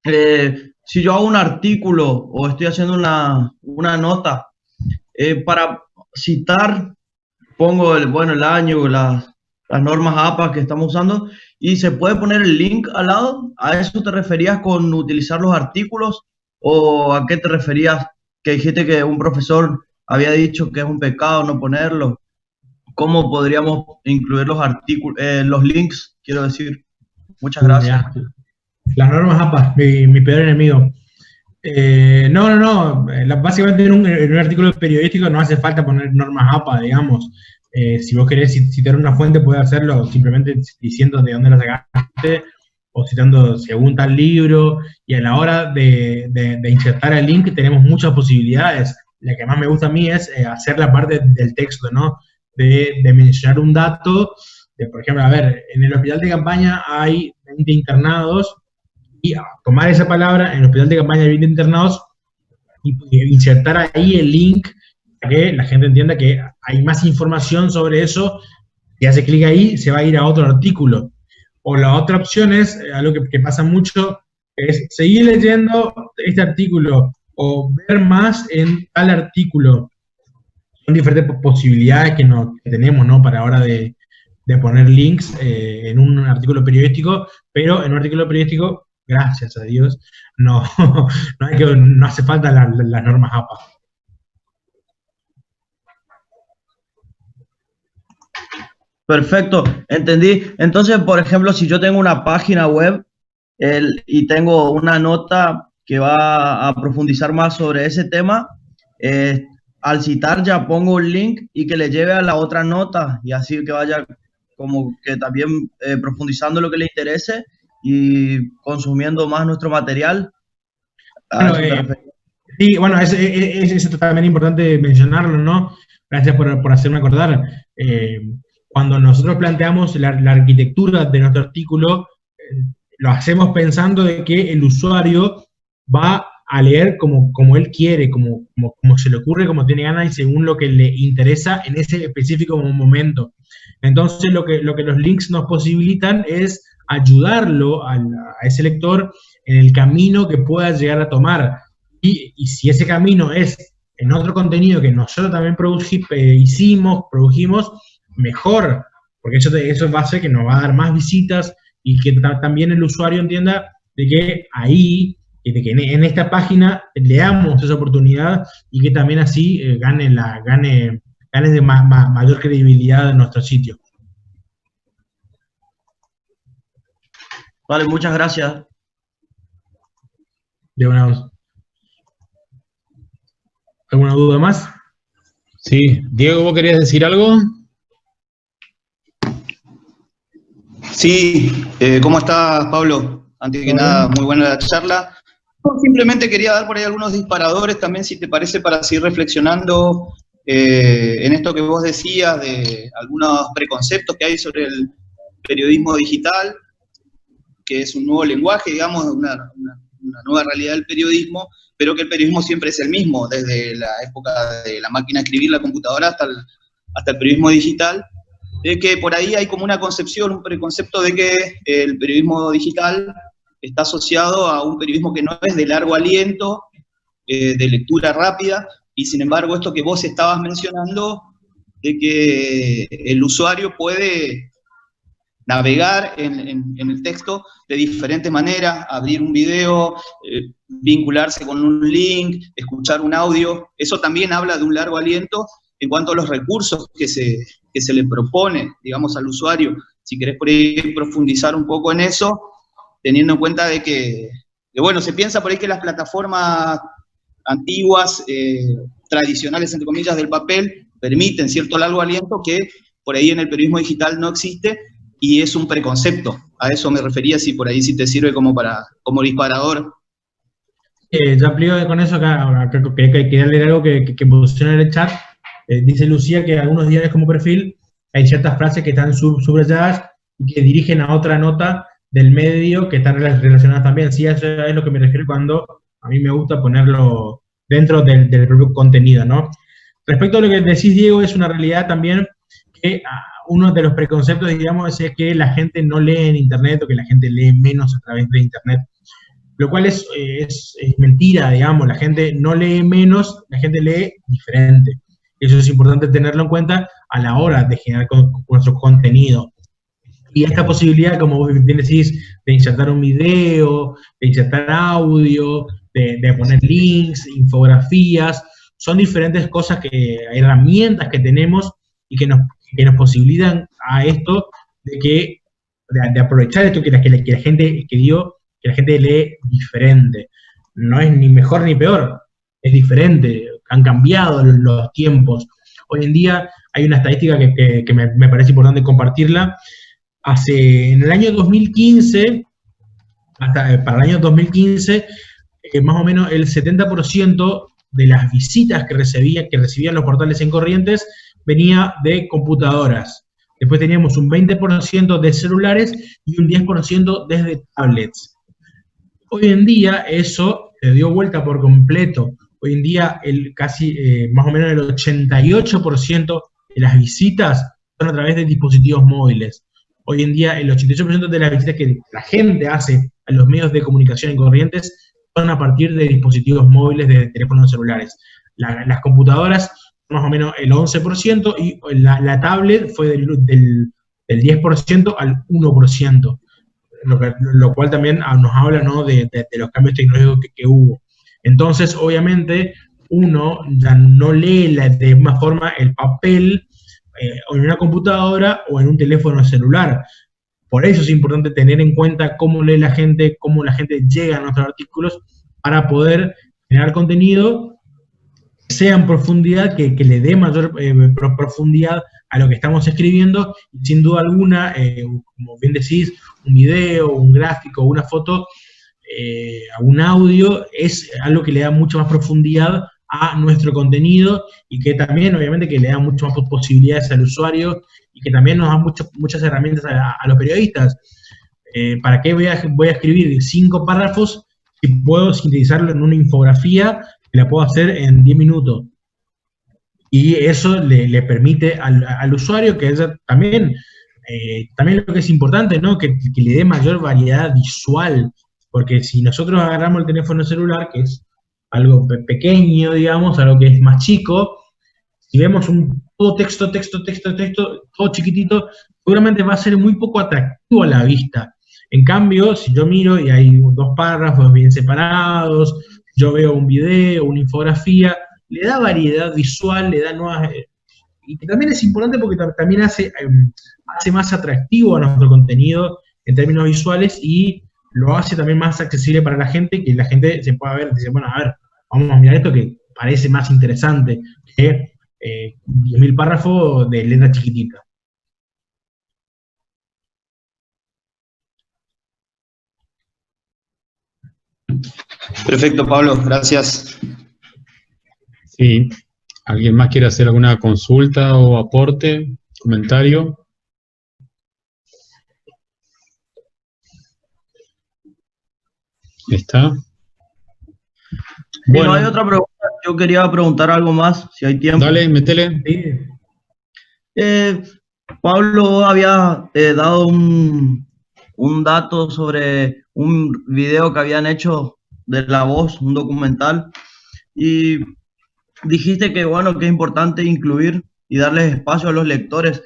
D: si yo hago un artículo o estoy haciendo una nota, para citar, pongo el año, las normas APA que estamos usando, y se puede poner el link al lado. ¿A eso te referías con utilizar los artículos? ¿O a qué te referías? Que dijiste que un profesor había dicho que es un pecado no ponerlo. ¿Cómo podríamos incluir los artículos, los links, quiero decir? Muchas gracias.
A: Las normas APA, mi peor enemigo. No. Básicamente en un artículo periodístico no hace falta poner normas APA, digamos. Si vos querés citar una fuente, puedes hacerlo simplemente diciendo de dónde la sacaste o citando según tal libro. Y a la hora de insertar el link tenemos muchas posibilidades. La que más me gusta a mí es hacer la parte del texto, ¿no? De mencionar un dato. Por ejemplo, a ver, en el hospital de campaña hay 20 internados, y tomar esa palabra, en el hospital de campaña de 20 internados, y insertar ahí el link para que la gente entienda que hay más información sobre eso, y hace clic ahí, se va a ir a otro artículo. O la otra opción es, algo que pasa mucho, es seguir leyendo este artículo, o ver más en tal artículo. Son diferentes posibilidades que tenemos, ¿no? Para ahora de poner links en un artículo periodístico, pero en un artículo periodístico, gracias a Dios, no hace falta las normas APA.
D: Perfecto, entendí. Entonces, por ejemplo, si yo tengo una página web y tengo una nota que va a profundizar más sobre ese tema. Al citar ya pongo un link y que le lleve a la otra nota y así que vaya como que también profundizando lo que le interese y consumiendo más nuestro material.
A: Bueno, sí, bueno, es también importante mencionarlo, ¿no? Gracias por hacerme acordar. Cuando nosotros planteamos la arquitectura de nuestro artículo, lo hacemos pensando de que el usuario va a leer como él quiere, como se le ocurre, como tiene ganas y según lo que le interesa en ese específico momento. Entonces, lo que los links nos posibilitan es ayudarlo a ese lector en el camino que pueda llegar a tomar. Y si ese camino es en otro contenido que nosotros también produjimos, mejor, porque eso va a hacer que nos va a dar más visitas y que también el usuario entienda de que ahí, de que en esta página le damos esa oportunidad y que también así gane de mayor credibilidad en nuestro sitio.
D: Vale, muchas gracias.
A: De una. ¿Alguna duda más?
B: Sí. Diego, ¿vos querías decir algo?
C: Sí, ¿cómo estás, Pablo? Antes que nada, muy buena la charla. Simplemente quería dar por ahí algunos disparadores también, si te parece, para seguir reflexionando en esto que vos decías de algunos preconceptos que hay sobre el periodismo digital, que es un nuevo lenguaje, digamos, una nueva realidad del periodismo, pero que el periodismo siempre es el mismo, desde la época de la máquina de escribir, la computadora, hasta el periodismo digital, de que por ahí hay como una concepción, un preconcepto de que el periodismo digital está asociado a un periodismo que no es de largo aliento, de lectura rápida, y sin embargo esto que vos estabas mencionando, de que el usuario puede navegar en el texto de diferentes maneras, abrir un video, vincularse con un link, escuchar un audio. Eso también habla de un largo aliento en cuanto a los recursos que se le propone, digamos, al usuario. Si querés por ahí profundizar un poco en eso, teniendo en cuenta de que bueno, se piensa por ahí que las plataformas antiguas, tradicionales, entre comillas, del papel, permiten cierto largo aliento que por ahí en el periodismo digital no existe, y es un preconcepto. A eso me refería, si por ahí sí te sirve como disparador.
A: Yo amplío con eso acá quería leer algo que posiciona en el chat. Dice Lucía que algunos diarios como perfil hay ciertas frases que están subrayadas y que dirigen a otra nota del medio que están relacionadas también. Sí, eso es lo que me refiero cuando a mí me gusta ponerlo dentro del propio contenido, ¿no? Respecto a lo que decís, Diego, es una realidad también que uno de los preconceptos, digamos, es que la gente no lee en Internet o que la gente lee menos a través de Internet, lo cual es mentira, digamos. La gente no lee menos, la gente lee diferente. Eso es importante tenerlo en cuenta a la hora de generar nuestro contenido. Y esta posibilidad, como vos bien decís, de insertar un video, de insertar audio, de poner links, infografías, son diferentes cosas, herramientas que tenemos y que nos posibilitan a esto de aprovechar esto que la gente que la gente lee diferente. No es ni mejor ni peor, es diferente. Han cambiado los tiempos. Hoy en día hay una estadística que me parece importante compartirla. En el año 2015, para el año 2015, más o menos el 70% de las visitas que recibían los portales en Corrientes venía de computadoras. Después teníamos un 20% de celulares y un 10% desde tablets. Hoy en día eso se dio vuelta por completo. Hoy en día más o menos el 88% de las visitas son a través de dispositivos móviles. Hoy en día el 88% de las visitas que la gente hace a los medios de comunicación en Corrientes son a partir de dispositivos móviles, de teléfonos celulares. Las computadoras más o menos el 11% y la tablet fue del 10% al 1%, lo cual también nos habla, ¿no?, de los cambios tecnológicos que hubo. Entonces, obviamente, uno ya no lee de la misma forma el papel o en una computadora o en un teléfono celular. Por eso es importante tener en cuenta cómo lee la gente, cómo la gente llega a nuestros artículos, para poder generar contenido que sea en profundidad, que le dé mayor profundidad a lo que estamos escribiendo, y sin duda alguna, como bien decís, un video, un gráfico, una foto, un audio, es algo que le da mucha más profundidad a nuestro contenido, y que también, obviamente, que le da mucho más posibilidades al usuario, y que también nos da muchas herramientas a los periodistas. ¿Para qué voy a escribir 5 párrafos si puedo sintetizarlo en una infografía que la puedo hacer en 10 minutos? Y eso le permite al usuario que también lo que es importante, ¿no? Que le dé mayor variedad visual, porque si nosotros agarramos el teléfono celular, que es algo pequeño, digamos, algo que es más chico, si vemos todo texto, todo chiquitito, seguramente va a ser muy poco atractivo a la vista. En cambio, si yo miro y hay 2 párrafos bien separados, yo veo un video, una infografía, le da variedad visual, le da nuevas... y que también es importante porque también hace más atractivo a nuestro contenido en términos visuales, y lo hace también más accesible para la gente, que la gente se pueda ver y dice, bueno, a ver, vamos a mirar esto que parece más interesante que 10.000 párrafos de letra chiquitita.
C: Perfecto, Pablo, gracias.
B: Sí. ¿Alguien más quiere hacer alguna consulta o aporte, comentario? ¿Está?
D: Si
B: Bueno,
D: no hay otra pregunta, yo quería preguntar algo más, si hay tiempo.
B: dale, métele.
D: Pablo había dado un dato sobre un video que habían hecho de La Voz, un documental, y dijiste que, bueno, que es importante incluir y darles espacio a los lectores.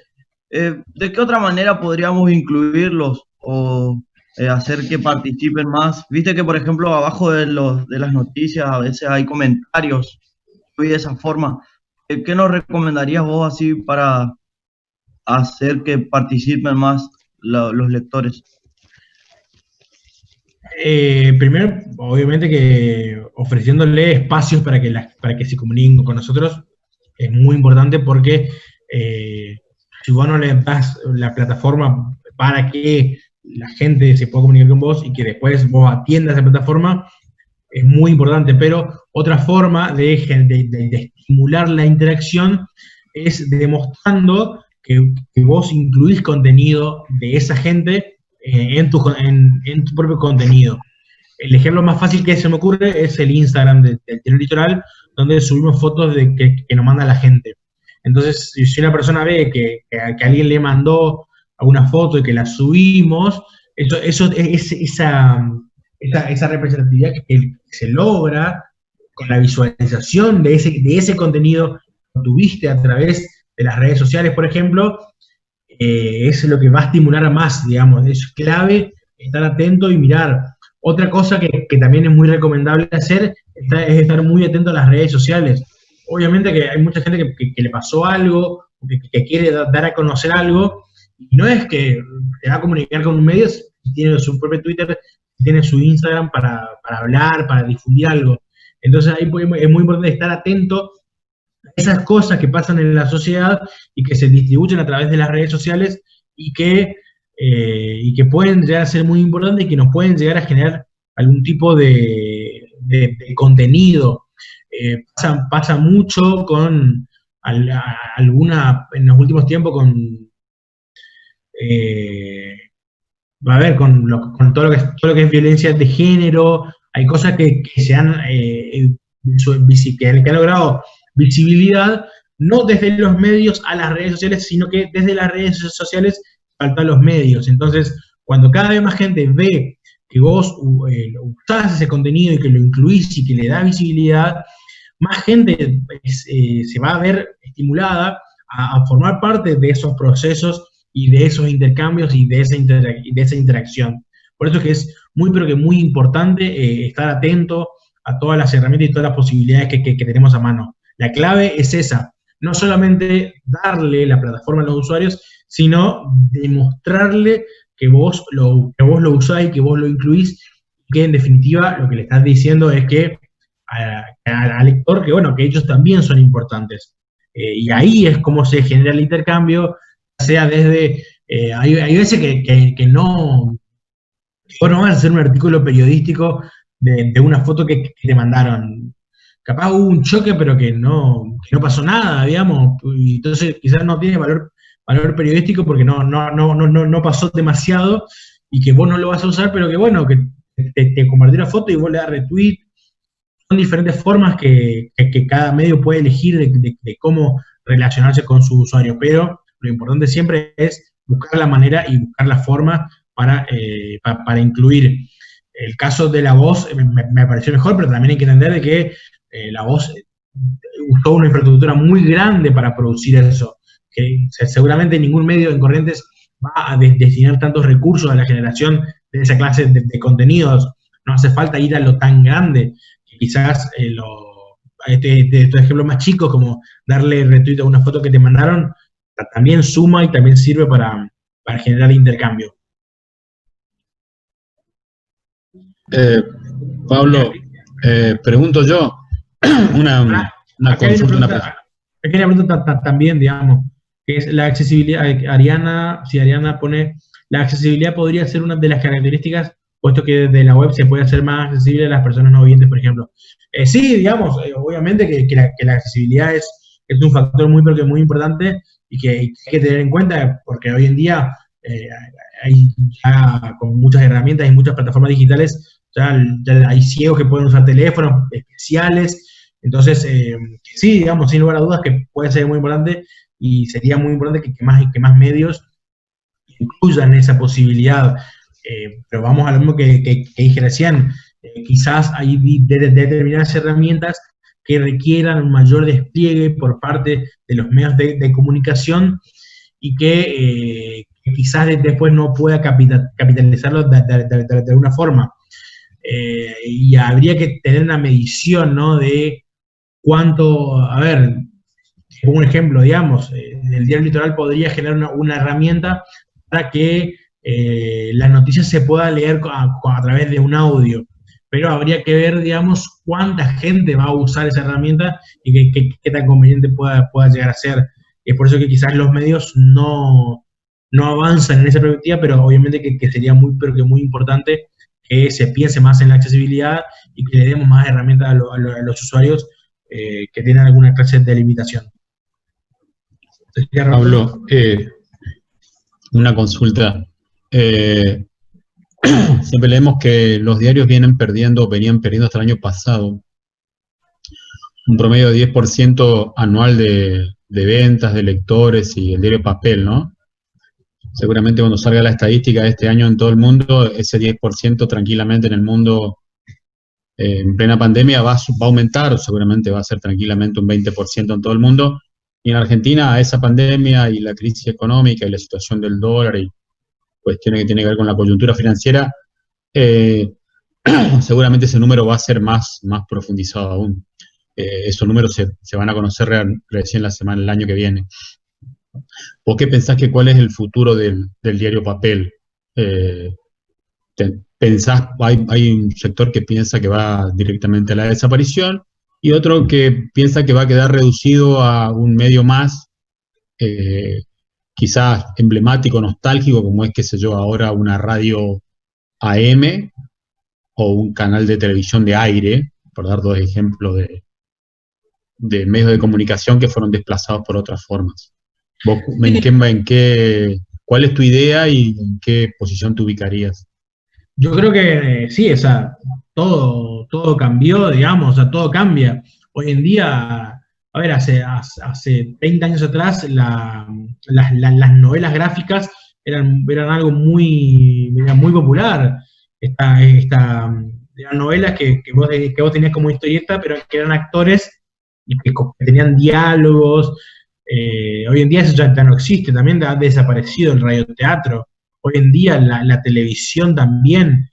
D: ¿De qué otra manera podríamos incluirlos o hacer que participen más? Viste que, por ejemplo, abajo de las noticias a veces hay comentarios y de esa forma. ¿Qué nos recomendarías vos así para hacer que participen más los lectores?
A: Primero, obviamente que ofreciéndole espacios para que se comuniquen con nosotros es muy importante, porque si vos no le das la plataforma para que la gente se pueda comunicar con vos y que después vos atiendas esa plataforma, es muy importante. Pero otra forma de estimular la interacción es demostrando que vos incluís contenido de esa gente en tu propio contenido. El ejemplo más fácil que se me ocurre es el Instagram del Litoral, donde subimos fotos que nos manda la gente. Entonces, si una persona ve que alguien le mandó alguna foto y que la subimos, esa representatividad que se logra con la visualización de ese contenido que tuviste a través de las redes sociales, por ejemplo, es lo que va a estimular más, digamos. Es clave estar atento y mirar. Otra cosa que también es muy recomendable hacer es estar muy atento a las redes sociales. Obviamente que hay mucha gente que le pasó algo, que quiere dar a conocer algo, y no es que se va a comunicar con un medio, tiene su propio Twitter, tiene su Instagram para hablar, para difundir algo. Entonces ahí es muy importante estar atento a esas cosas que pasan en la sociedad y que se distribuyen a través de las redes sociales, y que pueden llegar a ser muy importantes y que nos pueden llegar a generar algún tipo de contenido. Pasa mucho con en los últimos tiempos con todo lo que es violencia de género. Hay cosas que se han que han logrado visibilidad, no desde los medios a las redes sociales, sino que desde las redes sociales a los medios. Entonces, cuando cada vez más gente ve que vos usás ese contenido y que lo incluís y que le da visibilidad, más gente se va a ver estimulada a formar parte de esos procesos y de esos intercambios y de esa interacción. Por eso es que es pero que muy importante estar atento a todas las herramientas y todas las posibilidades que tenemos a mano. La clave es esa, no solamente darle la plataforma a los usuarios, sino demostrarle lo usás y que vos lo incluís, que en definitiva lo que le estás diciendo es que al lector, que bueno, que ellos también son importantes. Y ahí es como se genera el intercambio, sea desde, hay veces que no, bueno, vas a hacer un artículo periodístico de una foto que te mandaron. Capaz hubo un choque, pero que no pasó nada, digamos, y entonces quizás no tiene valor periodístico porque no pasó demasiado y que vos no lo vas a usar, pero que bueno, que te compartió la foto y vos le das retweet. Son diferentes formas que cada medio puede elegir de cómo relacionarse con su usuario, pero lo importante siempre es buscar la manera y buscar la forma para incluir. El caso de La Voz me pareció mejor, pero también hay que entender de que La Voz usó una infraestructura muy grande para producir eso, que seguramente ningún medio en Corrientes va a destinar tantos recursos a la generación de esa clase de contenidos. No hace falta ir a lo tan grande. Quizás estos ejemplos más chicos, como darle retweet a una foto que te mandaron, también suma y también sirve para generar intercambio.
B: Pablo, pregunto yo, una consulta, una pregunta.
A: Pequeña pregunta también, digamos, que es la accesibilidad. Si Ariana pone, la accesibilidad podría ser una de las características, puesto que desde la web se puede hacer más accesible a las personas no oyentes, por ejemplo. Sí, digamos, obviamente que la accesibilidad es un factor muy importante y que hay que tener en cuenta, porque hoy en día hay ya con muchas herramientas y muchas plataformas digitales, ya hay ciegos que pueden usar teléfonos especiales. Entonces, sí, digamos, sin lugar a dudas que puede ser muy importante y sería muy importante que más medios incluyan esa posibilidad. Pero vamos a lo mismo que dije recién, quizás hay determinadas herramientas que requieran un mayor despliegue por parte de los medios de comunicación y que quizás después no pueda capitalizarlo de alguna forma. Y habría que tener una medición, ¿no? De cuánto, a ver, pongo un ejemplo, digamos, el Diario Litoral podría generar una herramienta para que la noticia se pueda leer a través de un audio, pero habría que ver, digamos, cuánta gente va a usar esa herramienta y qué tan conveniente pueda llegar a ser. Es por eso que quizás los medios no avanzan en esa perspectiva, pero obviamente que sería muy importante que se piense más en la accesibilidad y que le demos más herramientas a los usuarios que tienen alguna clase de limitación.
B: Pablo, una consulta. Siempre leemos que los diarios venían perdiendo hasta el año pasado un promedio de 10% anual de ventas, de lectores y el diario papel, ¿no? Seguramente cuando salga la estadística de este año en todo el mundo, ese 10% tranquilamente en el mundo en plena pandemia va a aumentar, o seguramente va a ser tranquilamente un 20% en todo el mundo. Y en Argentina, a esa pandemia y la crisis económica y la situación del dólar y cuestiones que tienen que ver con la coyuntura financiera, seguramente ese número va a ser más profundizado aún. Esos números se van a conocer recién el año que viene. ¿Vos qué pensás cuál es el futuro del diario papel? Hay un sector que piensa que va directamente a la desaparición y otro que piensa que va a quedar reducido a un medio más, quizás emblemático, nostálgico, como es, qué sé yo, ahora una radio AM o un canal de televisión de aire, por dar dos ejemplos de medios de comunicación que fueron desplazados por otras formas. ¿Vos, cuál es tu idea y en qué posición te ubicarías?
A: Yo creo que sí, o sea, todo cambió, digamos, o sea, todo cambia. Hoy en día, a ver, hace 30 años atrás, las novelas gráficas eran algo muy popular. Eran novelas que vos tenías como historieta, pero que eran actores y que tenían diálogos. Hoy en día eso ya no existe, también ha desaparecido el radioteatro. Hoy en día la televisión también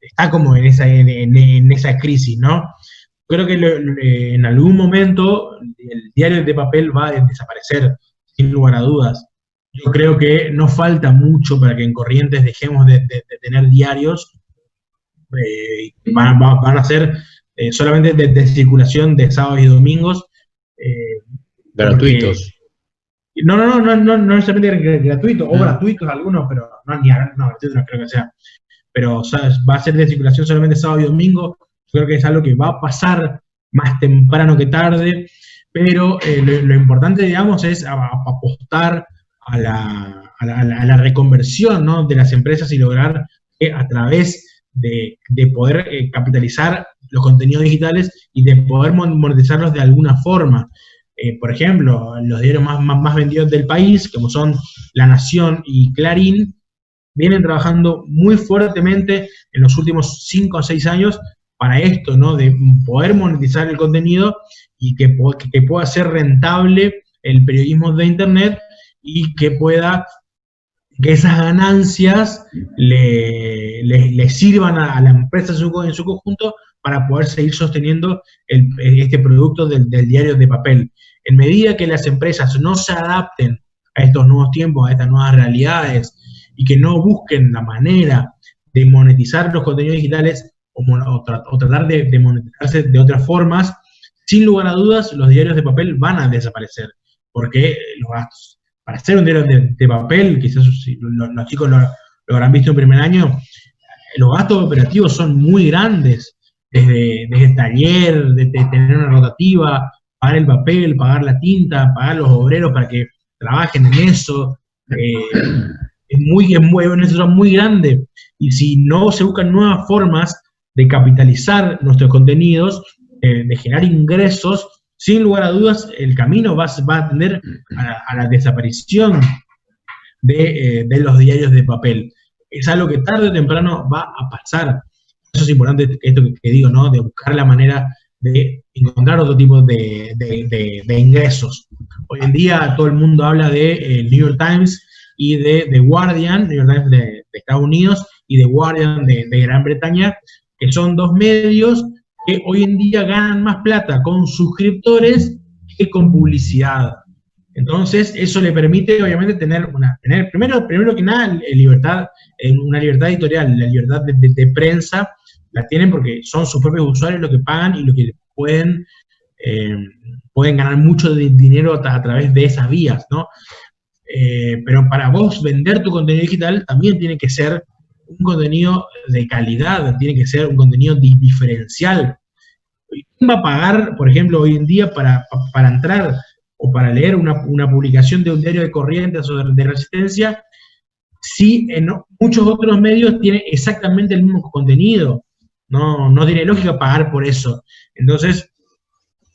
A: está como en esa crisis, ¿no? Creo que en algún momento el diario de papel va a desaparecer, sin lugar a dudas. Yo creo que no falta mucho para que en Corrientes dejemos de tener diarios. Van a ser solamente de circulación de sábados y domingos.
B: Gratuitos.
A: No necesariamente gratuito, o
B: Ah.
A: gratuitos algunos, pero gratuito no creo que sea. Pero o sea, va a ser de circulación solamente sábado y domingo. Yo creo que es algo que va a pasar más temprano que tarde, pero lo importante, digamos, es apostar a la reconversión, ¿no?, de las empresas y lograr que a través de poder capitalizar los contenidos digitales y de poder monetizarlos de alguna forma. Por ejemplo, los diarios más vendidos del país, como son La Nación y Clarín, vienen trabajando muy fuertemente en los últimos 5 o 6 años para esto, ¿no?, de poder monetizar el contenido y que pueda ser rentable el periodismo de Internet y que esas ganancias le sirvan a la empresa en su conjunto para poder seguir sosteniendo este producto del diario de papel. En medida que las empresas no se adapten a estos nuevos tiempos, a estas nuevas realidades, y que no busquen la manera de monetizar los contenidos digitales o tratar de monetizarse de otras formas, sin lugar a dudas, los diarios de papel van a desaparecer, porque los gastos para hacer un diario de papel, quizás los chicos lo habrán visto en primer año, los gastos operativos son muy grandes, desde el taller, de tener una rotativa, pagar el papel, pagar la tinta, pagar los obreros para que trabajen en eso, es una necesidad muy grande, y si no se buscan nuevas formas de capitalizar nuestros contenidos, de generar ingresos, sin lugar a dudas, el camino va a tender a la desaparición de los diarios de papel. Es algo que tarde o temprano va a pasar. Eso es importante, esto que digo, ¿no?, de buscar la manera de encontrar otro tipo de ingresos. Hoy en día todo el mundo habla de New York Times y de The Guardian, New York Times de Estados Unidos y The Guardian de Gran Bretaña, que son dos medios que hoy en día ganan más plata con suscriptores que con publicidad. Entonces, eso le permite, obviamente, tener primero que nada, una libertad editorial, la libertad de prensa, la tienen porque son sus propios usuarios los que pagan y los que pueden ganar mucho dinero a través de esas vías, ¿no? Pero para vos vender tu contenido digital también tiene que ser un contenido de calidad, tiene que ser un contenido diferencial. ¿Quién va a pagar, por ejemplo, hoy en día para entrar o para leer una publicación de un diario de Corrientes o de Resistencia si en muchos otros medios tienen exactamente el mismo contenido? No tiene lógica pagar por eso. Entonces,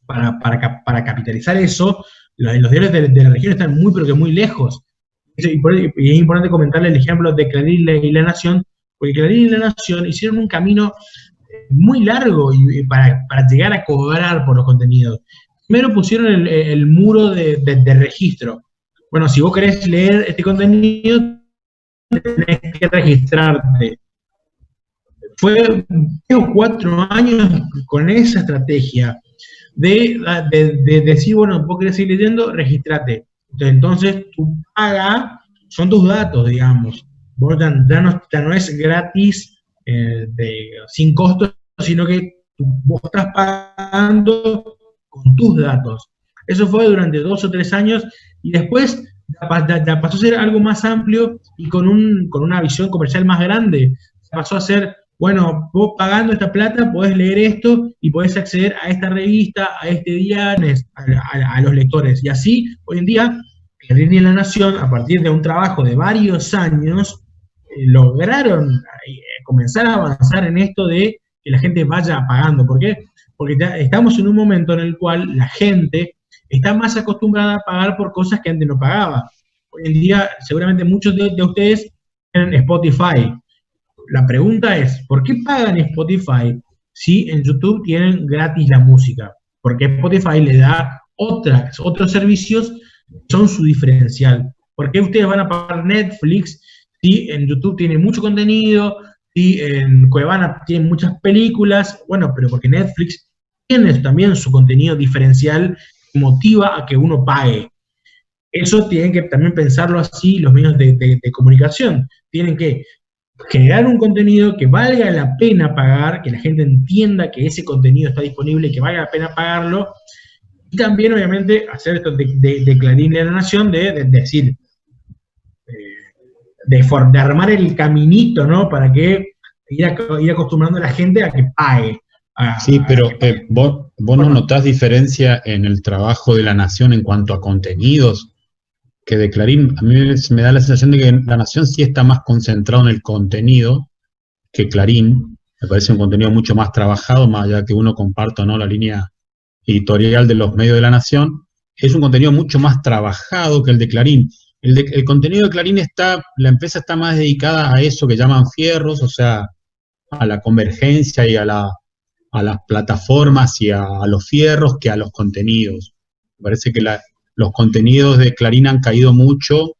A: para capitalizar eso, los diarios de la región están muy, pero que muy lejos. Y es importante comentarle el ejemplo de Clarín y La Nación, porque Clarín y La Nación hicieron un camino muy largo para llegar a cobrar por los contenidos. Primero pusieron el muro de registro. Bueno, si vos querés leer este contenido, tenés que registrarte. Fue 3 o 4 años con esa estrategia de decir, bueno, vos querés seguir leyendo, registrate. Entonces, tu paga son tus datos, digamos. Vos ya no es gratis, sin costo, sino que vos estás pagando con tus datos. Eso fue durante 2 o 3 años y después ya pasó a ser algo más amplio y con una visión comercial más grande. Pasó a ser, bueno, vos pagando esta plata podés leer esto y podés acceder a esta revista, a este diario, a los lectores. Y así, hoy en día, Clarín y La Nación, a partir de un trabajo de varios años, lograron comenzar a avanzar en esto de que la gente vaya pagando. ¿Por qué? Porque estamos en un momento en el cual la gente está más acostumbrada a pagar por cosas que antes no pagaba. Hoy en día, seguramente muchos de ustedes tienen Spotify. La pregunta es, ¿por qué pagan Spotify si en YouTube tienen gratis la música? Porque Spotify le da otros servicios que son su diferencial. ¿Por qué ustedes van a pagar Netflix si en YouTube tiene mucho contenido, si en Cuevana tienen muchas películas? Bueno, pero porque Netflix tiene también su contenido diferencial que motiva a que uno pague. eso tienen que también pensarlo así los medios de comunicación. Tienen que generar un contenido que valga la pena pagar, que la gente entienda que ese contenido está disponible y que valga la pena pagarlo, y también, obviamente, hacer esto de Clarín y La Nación, de decir, de armar el caminito, ¿no? Para que ir acostumbrando a la gente a que pague.
B: Sí, pero vos no notás diferencia en el trabajo de La Nación en cuanto a contenidos, que de Clarín. A mí me da la sensación de que La Nación sí está más concentrado en el contenido que Clarín. Me parece un contenido mucho más trabajado, más allá que uno comparta o no la línea editorial de los medios de La Nación. Es un contenido mucho más trabajado que el de Clarín. El contenido de Clarín la empresa está más dedicada a eso que llaman fierros, o sea, a la convergencia y a las plataformas y a los fierros que a los contenidos. Me parece que los contenidos de Clarín han caído mucho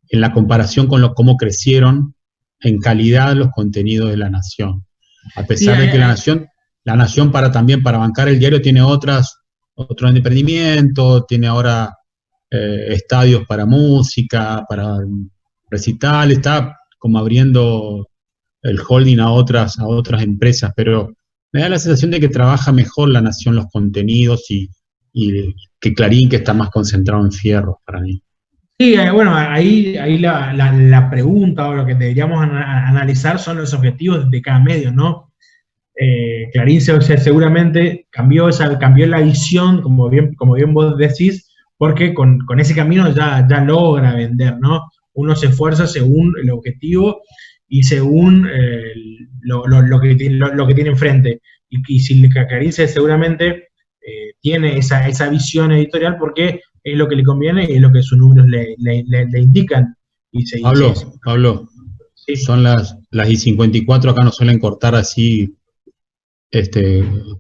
B: en la comparación con cómo crecieron en calidad los contenidos de La Nación. A pesar de que La Nación también para bancar el diario tiene otro emprendimiento, tiene ahora estadios para música, para recital, está como abriendo el holding a otras empresas, pero me da la sensación de que trabaja mejor La Nación los contenidos y que Clarín, que está más concentrado en fierros para mí.
A: Sí, bueno, ahí la pregunta o lo que deberíamos analizar son los objetivos de cada medio, ¿no? Clarín seguramente cambió la visión, como bien vos decís, porque con ese camino ya logra vender, ¿no? Uno se esfuerza según el objetivo y según lo que tiene enfrente. Y si Clarín seguramente tiene esa visión editorial porque es lo que le conviene y es lo que sus números le indican.
B: Pablo, sí. Son las y 54, acá nos suelen cortar así,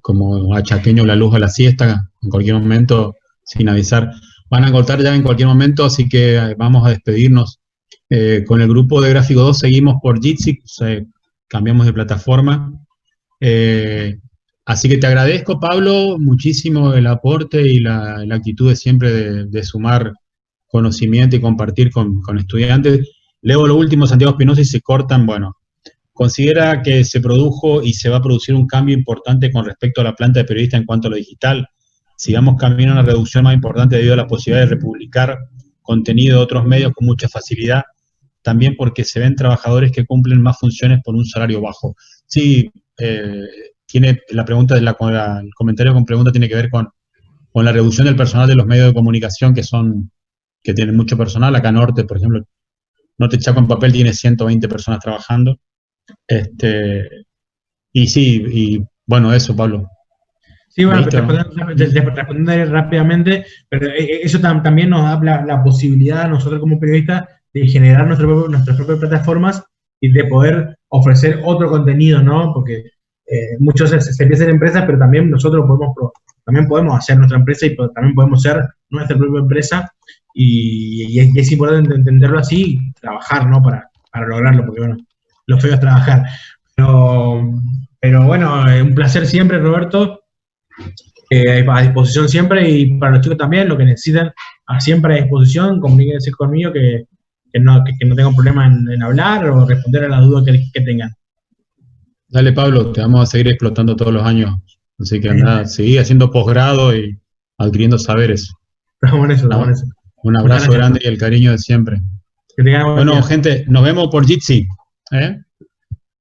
B: como a chaqueño la luz a la siesta, en cualquier momento, sin avisar. Van a cortar ya en cualquier momento, así que vamos a despedirnos. Con el grupo de Gráfico 2 seguimos por Jitsi, cambiamos de plataforma. Así que te agradezco, Pablo, muchísimo el aporte y la actitud de siempre de sumar conocimiento y compartir con estudiantes. Leo lo último, Santiago Espinosa, y se cortan. Bueno, considera que se produjo y se va a producir un cambio importante con respecto a la planta de periodista en cuanto a lo digital. Sigamos camino a una reducción más importante debido a la posibilidad de republicar contenido de otros medios con mucha facilidad, también porque se ven trabajadores que cumplen más funciones por un salario bajo. Sí, tiene la pregunta, el comentario con pregunta tiene que ver con la reducción del personal de los medios de comunicación que tienen mucho personal. Acá Norte, por ejemplo, Norte Chaco en papel tiene 120 personas trabajando. Y bueno, eso, Pablo.
A: Sí, bueno, responder rápidamente, pero eso también nos da la posibilidad a nosotros como periodistas de generar nuestras propias plataformas y de poder ofrecer otro contenido, ¿no? Porque muchos se empiezan empresas, pero también nosotros podemos hacer nuestra empresa y también podemos ser nuestra propia empresa y es importante entenderlo así y trabajar, ¿no? Para lograrlo, porque bueno, lo feo es trabajar. Pero bueno, un placer siempre, Roberto. A disposición siempre, y para los chicos también, lo que necesitan, siempre a disposición. Comuníquense conmigo que no tengan problema en hablar o responder a las dudas que tengan.
B: Dale, Pablo, te vamos a seguir explotando todos los años, así que anda, seguí haciendo posgrado y adquiriendo saberes.
A: Estamos en eso.
B: Un abrazo grande y el cariño de siempre. Bueno, gente, nos vemos por Jitsi.